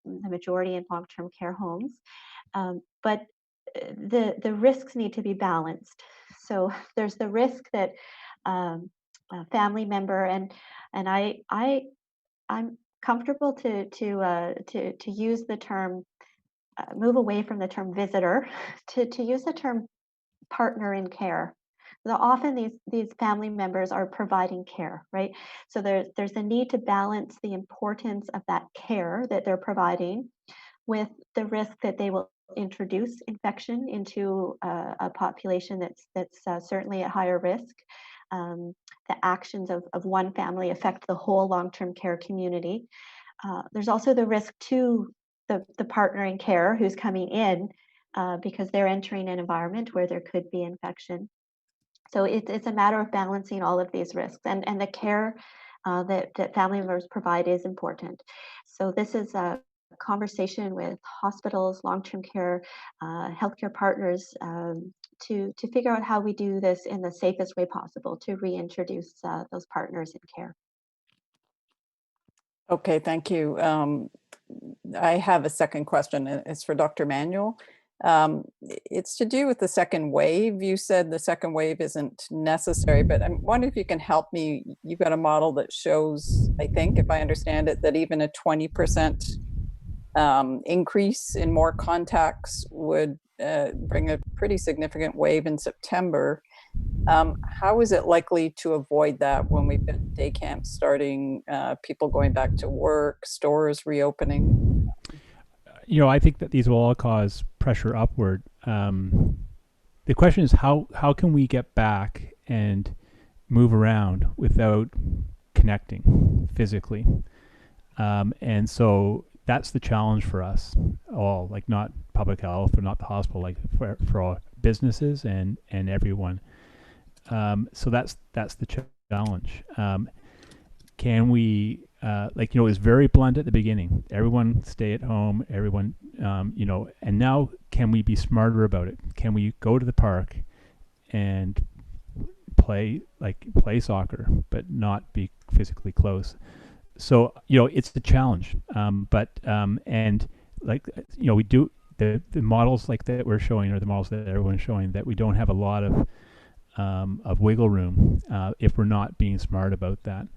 the majority in long-term care homes. But the risks need to be balanced. So there's the risk that a family member and I'm comfortable to use the term move away from the term visitor to use the term partner in care. So often these family members are providing care, right? So there's a need to balance the importance of that care that they're providing with the risk that they will introduce infection into a population that's certainly at higher risk. The actions of one family affect the whole long-term care community. There's also the risk to the partner in care who's coming in because they're entering an environment where there could be infection. So it's a matter of balancing all of these risks, and the care that family members provide is important. So this is a conversation with hospitals, long-term care, healthcare partners to figure out how we do this in the safest way possible to reintroduce those partners in care. Okay, thank you. I have a second question. It's for Dr. Manuel. It's to do with the second wave. You said the second wave isn't necessary, but I'm wondering if you can help me. You've got a model that shows, I think, if I understand it, that even a 20% increase in more contacts would bring a pretty significant wave in September. How is it likely to avoid that when we've got day camps starting, people going back to work, stores reopening? I think that these will all cause pressure upward. The question is how can we get back and move around without connecting physically? And so that's the challenge for us all, like not public health or not the hospital, like for all businesses and everyone. So that's the challenge. Can we, it was very blunt at the beginning. Everyone stay at home, everyone, and now can we be smarter about it? Can we go to the park and play soccer, but not be physically close? So, it's the challenge. We do the models like that we're showing, or the models that everyone's showing, that we don't have a lot of wiggle room if we're not being smart about that.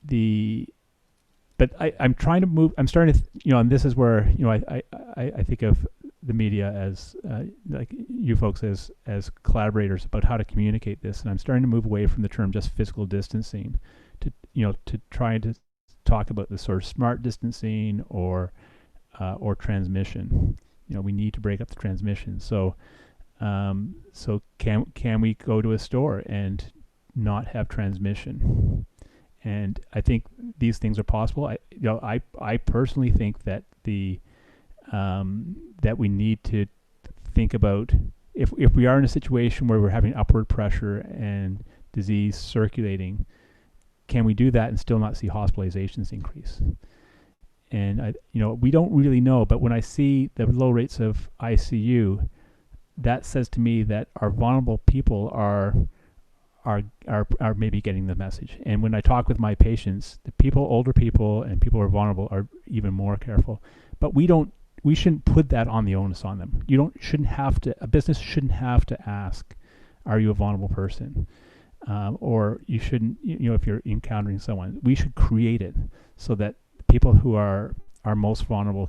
but I'm trying to move. I'm starting to, and this is where, I think of the media as like you folks as collaborators about how to communicate this, and I'm starting to move away from the term just physical distancing to trying to talk about the sort of smart distancing or transmission. We need to break up the transmission. So can we go to a store and not have transmission? And I think these things are possible. I personally think that that we need to think about if we are in a situation where we're having upward pressure and disease circulating, can we do that and still not see hospitalizations increase? And we don't really know, but when I see the low rates of ICU, that says to me that our vulnerable people are maybe getting the message. And when I talk with my patients, the older people and people who are vulnerable are even more careful. But we shouldn't put that on the onus on them. A business shouldn't have to ask, are you a vulnerable person? Or you shouldn't, if you're encountering someone, we should create it so that people who are most vulnerable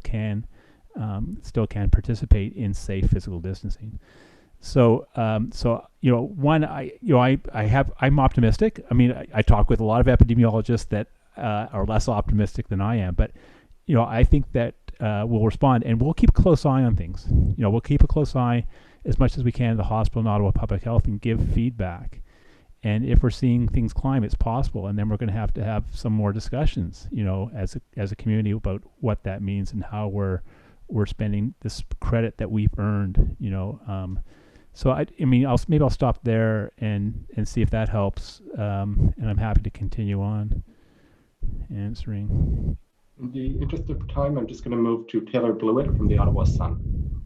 still can participate in safe physical distancing. So, I'm optimistic. I mean, I talk with a lot of epidemiologists that are less optimistic than I am, but I think that we'll respond, and we'll keep a close eye on things. We'll keep a close eye as much as we can at the hospital and Ottawa Public Health and give feedback. And if we're seeing things climb, it's possible, and then we're going to have some more discussions, as a community about what that means and how we're spending this credit that we've earned. So maybe I'll stop there and see if that helps, and I'm happy to continue on answering. In the interest of time, I'm just going to move to Taylor Blewett from the Ottawa Sun.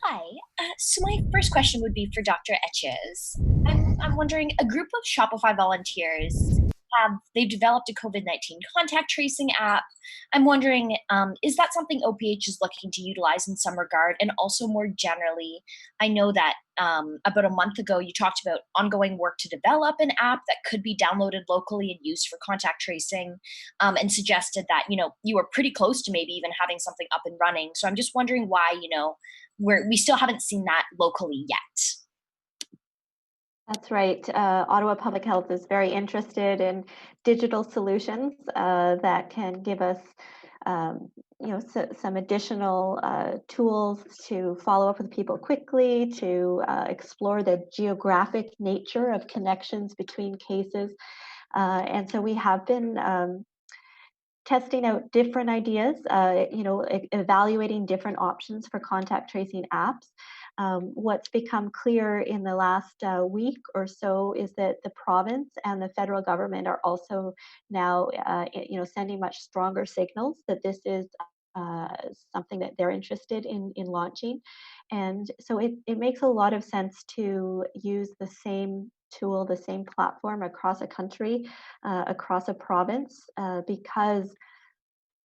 Hi. So my first question would be for Dr. Etches. I'm wondering, a group of Shopify volunteers they've developed a COVID-19 contact tracing app. I'm wondering, is that something OPH is looking to utilize in some regard? And also more generally, I know that about a month ago, you talked about ongoing work to develop an app that could be downloaded locally and used for contact tracing, and suggested that, you were pretty close to maybe even having something up and running. So I'm just wondering why, we still haven't seen that locally yet. That's right. Ottawa Public Health is very interested in digital solutions that can give us, some additional tools to follow up with people quickly, to explore the geographic nature of connections between cases. And so we have been testing out different ideas, evaluating different options for contact tracing apps. What's become clear in the last week or so is that the province and the federal government are also now, sending much stronger signals that this is something that they're interested in launching. And so it makes a lot of sense to use the same tool, the same platform across a country, across a province, because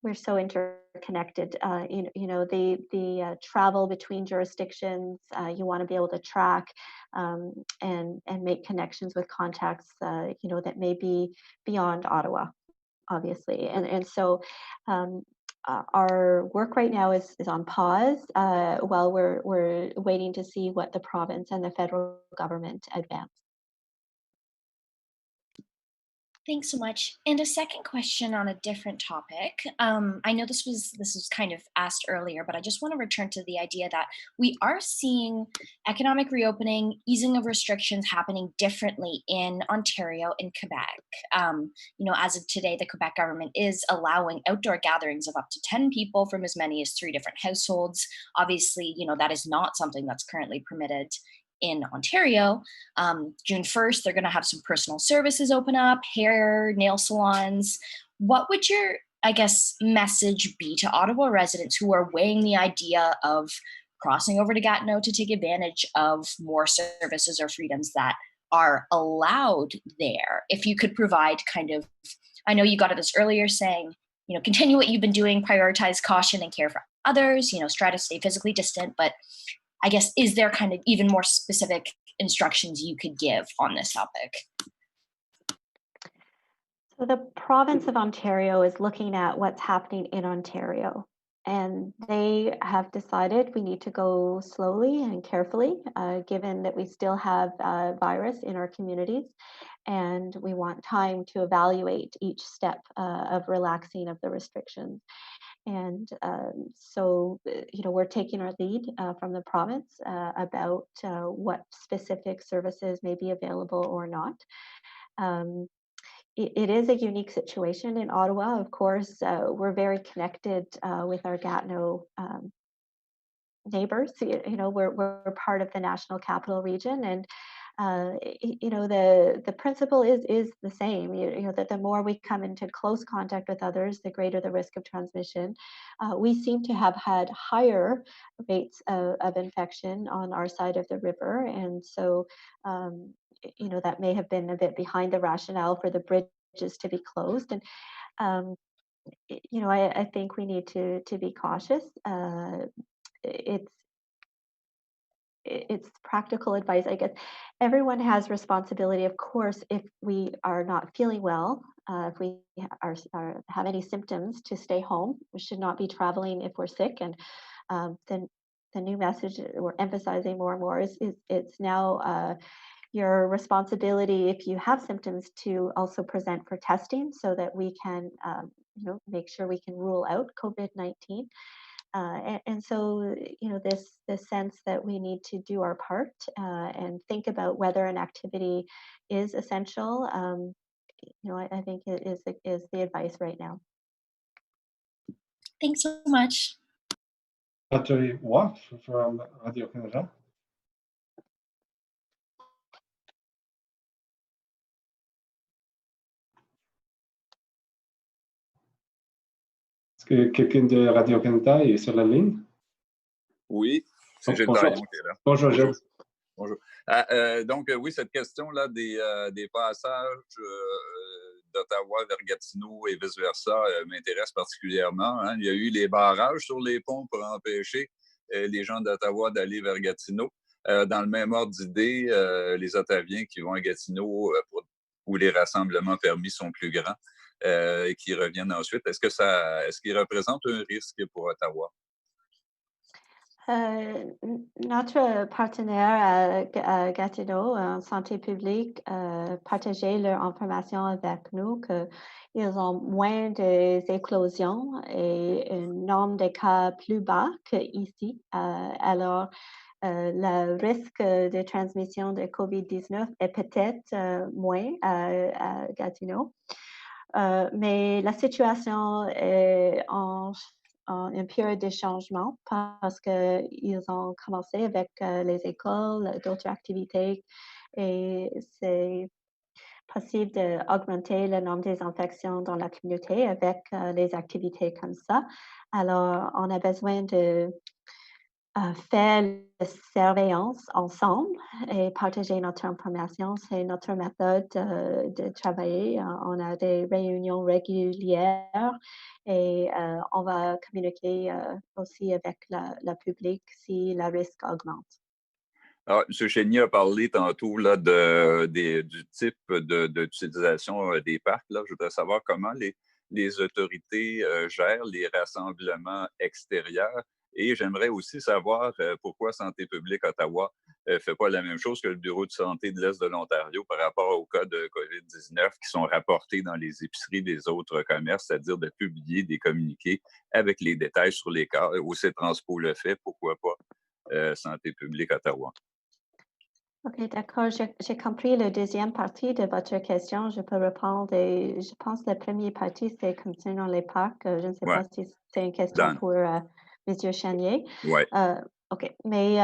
we're so interconnected. The travel between jurisdictions, you want to be able to track and make connections with contacts, that may be beyond Ottawa, obviously. And so our work right now is on pause while we're waiting to see what the province and the federal government advance. Thanks so much. And a second question on a different topic. I know this was kind of asked earlier, but I just want to return to the idea that we are seeing economic reopening, easing of restrictions happening differently in Ontario and Quebec. As of today, the Quebec government is allowing outdoor gatherings of up to 10 people from as many as 3 different households. Obviously, that is not something that's currently permitted in Ontario. June 1st, they're going to have some personal services open up, hair, nail salons. What would your, message be to Ottawa residents who are weighing the idea of crossing over to Gatineau to take advantage of more services or freedoms that are allowed there? If you could provide I know you got at this earlier saying, continue what you've been doing, prioritize caution and care for others, try to stay physically distant, but is there kind of even more specific instructions you could give on this topic? So the province of Ontario is looking at what's happening in Ontario, and they have decided we need to go slowly and carefully, given that we still have virus in our communities, and we want time to evaluate each step of relaxing of the restrictions. And we're taking our lead from the province about what specific services may be available or not. Um, it is a unique situation in Ottawa. Of course, we're very connected with our Gatineau neighbors. We're part of the National Capital Region, and the principle is the same. That the more we come into close contact with others, the greater the risk of transmission. We seem to have had higher rates of infection on our side of the river, and so that may have been a bit behind the rationale for the bridges to be closed. And I think we need to be cautious. It's practical advice, I guess. Everyone has responsibility, of course, if we are not feeling well, if we have any symptoms, to stay home. We should not be traveling if we're sick. And then the new message we're emphasizing more and more is it's now your responsibility, if you have symptoms, to also present for testing so that we can make sure we can rule out COVID-19. And so, this sense that we need to do our part and think about whether an activity is essential, I think it is the advice right now. Thanks so much. Dr. Watt from Radio-Canada. Est-ce que quelqu'un de Radio-Canada est sur la ligne? Oui, c'est Gilles Bonjour. Darion qui est là. Bonjour, Gilles. Bonjour. Donc, oui, cette question-là des passages d'Ottawa vers Gatineau et vice-versa m'intéresse particulièrement. Hein. Il y a eu les barrages sur les ponts pour empêcher les gens d'Ottawa d'aller vers Gatineau. Dans le même ordre d'idée, les Ottaviens qui vont à Gatineau où les rassemblements permis sont plus grands et qui reviennent ensuite, est-ce qu'ils représentent un risque pour Ottawa? Notre partenaire à Gatineau en santé publique partageait leur information avec nous qu'ils ont moins d'éclosions et un nombre de cas plus bas qu'ici. Alors, le risque de transmission de COVID-19 est peut-être moins à Gatineau. Mais la situation est en une période de changement parce qu'ils ont commencé avec les écoles, d'autres activités, et c'est possible d'augmenter le nombre des infections dans la communauté avec les activités comme ça. Alors, on a besoin de faire la surveillance ensemble et partager notre information. C'est notre méthode de travailler. On a des réunions régulières et on va communiquer aussi avec le public si le risque augmente. Alors, M. Chénier a parlé tantôt là, du type d'utilisation des parcs. Là. Je voudrais savoir comment les autorités gèrent les rassemblements extérieurs. Et j'aimerais aussi savoir pourquoi Santé publique Ottawa ne fait pas la même chose que le Bureau de santé de l'Est de l'Ontario par rapport aux cas de COVID-19 qui sont rapportés dans les épiceries des autres commerces, c'est-à-dire de publier des communiqués avec les détails sur les cas. Où ces transpos le fait, pourquoi pas Santé publique Ottawa? OK, d'accord. J'ai compris la deuxième partie de votre question. Je peux répondre. Et je pense que la première partie, c'est concernant les parcs. Je ne sais pas si c'est une question pour M. Chanier. Oui. OK. Mais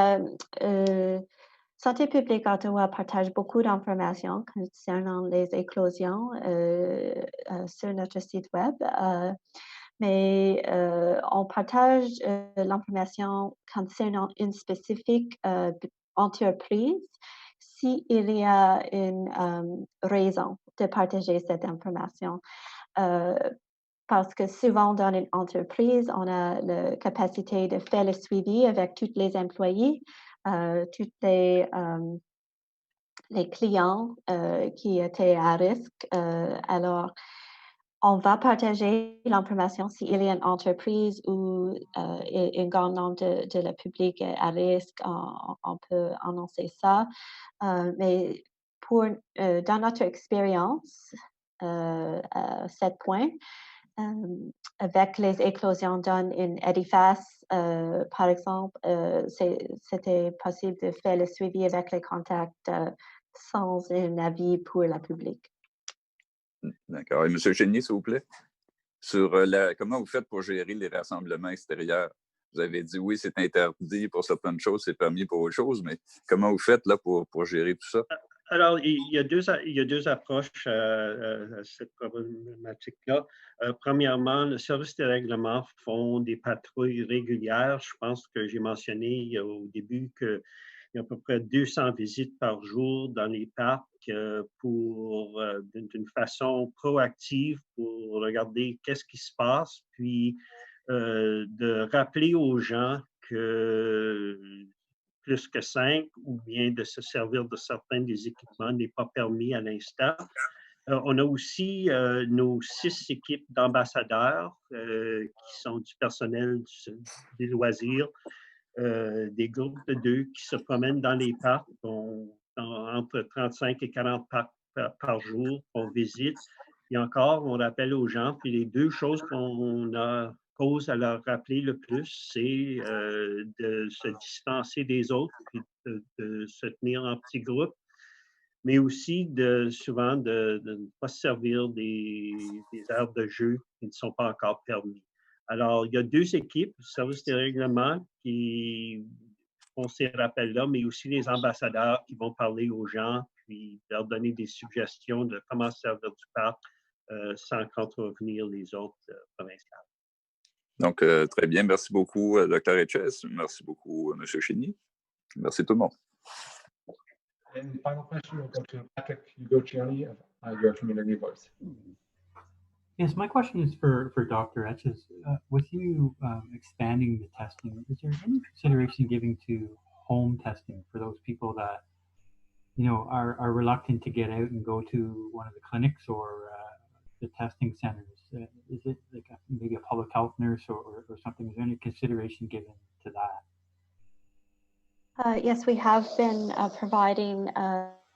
Santé publique Ottawa partage beaucoup d'informations concernant les éclosions sur notre site web. Mais on partage l'information concernant une spécifique entreprise s'il y a une raison de partager cette information. Parce que souvent dans une entreprise, on a la capacité de faire le suivi avec tous les employés, tous les clients qui étaient à risque. Alors, on va partager l'information s'il y a une entreprise ou un grand nombre de la public à risque, on peut annoncer ça. Mais dans notre expérience, 7 points, avec les éclosions d'un édifice, par exemple, c'était possible de faire le suivi avec les contacts sans un avis pour la public. D'accord. Et M. Chénier, s'il vous plaît, sur comment vous faites pour gérer les rassemblements extérieurs? Vous avez dit oui, c'est interdit pour certaines choses, c'est permis pour autre chose, mais comment vous faites là pour gérer tout ça? Alors, il y a deux approches à cette problématique-là. Premièrement, le service des règlements font des patrouilles régulières. Je pense que j'ai mentionné au début qu'il y a à peu près 200 visites par jour dans les parcs d'une façon proactive pour regarder qu'est-ce qui se passe, puis de rappeler aux gens que plus que 5 ou bien de se servir de certains des équipements n'est pas permis à l'instant. On a aussi nos 6 équipes d'ambassadeurs qui sont du personnel des loisirs, des groupes de 2 qui se promènent dans les parcs, entre 35 et 40 parcs par jour qu'on visite. Et encore, on rappelle aux gens, puis les 2 choses qu'on a cause à leur rappeler le plus, c'est de se distancer des autres, puis de se tenir en petits groupes, mais aussi souvent de ne pas se servir des aires de jeu qui ne sont pas encore permis. Alors, il y a 2 équipes, le service des règlements qui font ces rappels-là, mais aussi les ambassadeurs qui vont parler aux gens, puis leur donner des suggestions de comment se servir du parc sans contrevenir les autres provinciales. Donc, très bien. Merci beaucoup, Dr. Etches. Merci beaucoup, M. Chénier. Merci tout le monde. And the final question will go to Patrick Ugochiani of your community voice. Yes, my question is for Dr. Etches. With you expanding the testing, is there any consideration given to home testing for those people that, you know, are reluctant to get out and go to one of the clinics or the testing centers? Is it like maybe a public health nurse or something? Is there any consideration given to that? Yes, we have been providing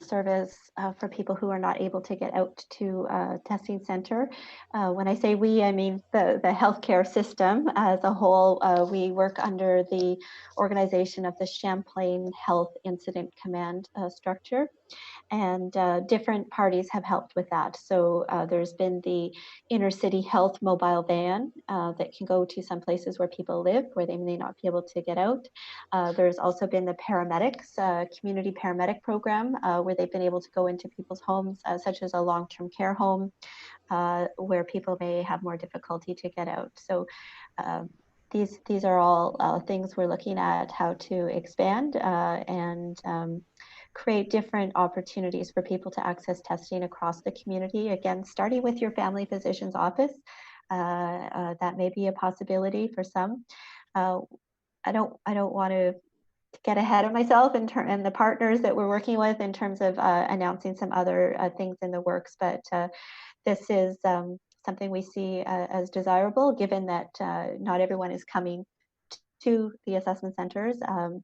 service for people who are not able to get out to a testing center. When I say we, I mean the healthcare system as a whole. We work under the organization of the Champlain Health Incident Command structure. And different parties have helped with that. So there's been the inner city health mobile van that can go to some places where people live, where they may not be able to get out. There's also been the paramedics, community paramedic program, where they've been able to go into people's homes, such as a long-term care home, where people may have more difficulty to get out. So these are all things we're looking at how to expand and create different opportunities for people to access testing across the community. Again, starting with your family physician's office, that may be a possibility for some. I don't want to get ahead of myself and the partners that we're working with in terms of announcing some other things in the works, but this is something we see as desirable, given that not everyone is coming to the assessment centers.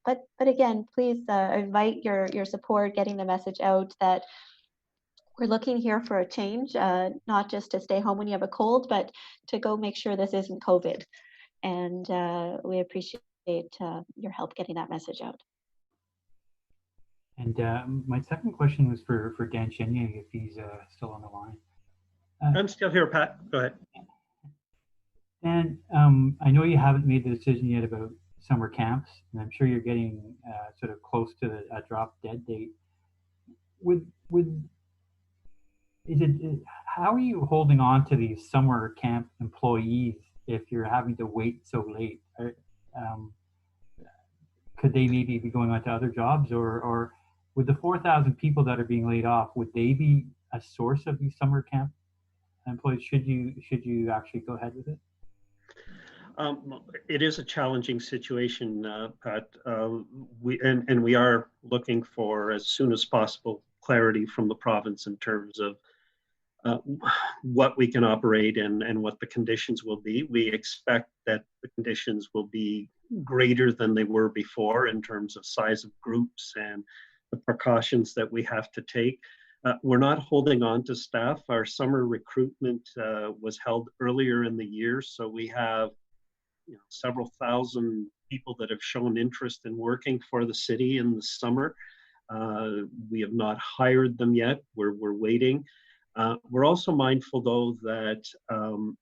But again, please invite your support, getting the message out that we're looking here for a change, not just to stay home when you have a cold, but to go make sure this isn't COVID. And we appreciate your help getting that message out. And my second question was for Dan Chenier, if he's still on the line. I'm still here, Pat. Go ahead. And I know you haven't made the decision yet about summer camps, and I'm sure you're getting sort of close to a drop dead date. How are you holding on to these summer camp employees if you're having to wait so late? Could they maybe be going on to other jobs, or with the 4,000 people that are being laid off, would they be a source of these summer camp employees? Should you actually go ahead with it? It is a challenging situation, Pat. We are looking for, as soon as possible, clarity from the province in terms of what we can operate in and what the conditions will be. We expect that the conditions will be greater than they were before in terms of size of groups and the precautions that we have to take. We're not holding on to staff. Our summer recruitment was held earlier in the year, so we have several thousand people that have shown interest in working for the city in the summer. We have not hired them yet. We're waiting. We're also mindful, though, that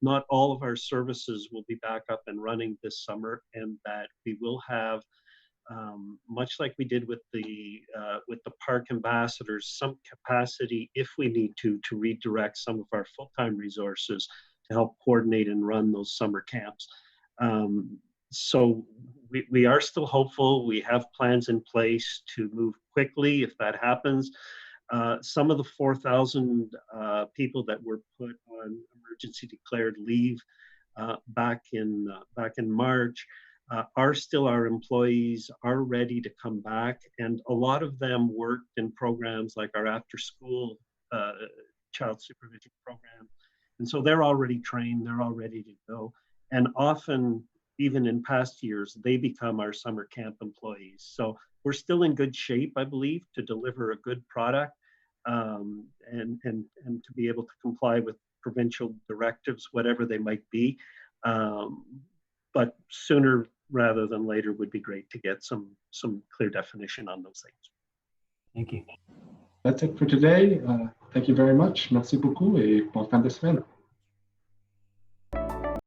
not all of our services will be back up and running this summer, and that we will have, much like we did with the park ambassadors, some capacity, if we need to redirect some of our full-time resources to help coordinate and run those summer camps. So we are still hopeful. We have plans in place to move quickly if that happens. Some of the 4,000 people that were put on emergency declared leave back in March are still our employees, are ready to come back, and a lot of them worked in programs like our after-school child supervision program, and so they're already trained, they're all ready to go, and often, even in past years, they become our summer camp employees. So we're still in good shape, I believe, to deliver a good product and to be able to comply with provincial directives, whatever they might be. But sooner rather than later would be great to get some clear definition on those things. Thank you. That's it for today. Thank you very much. Merci beaucoup et bonne fin de semaine.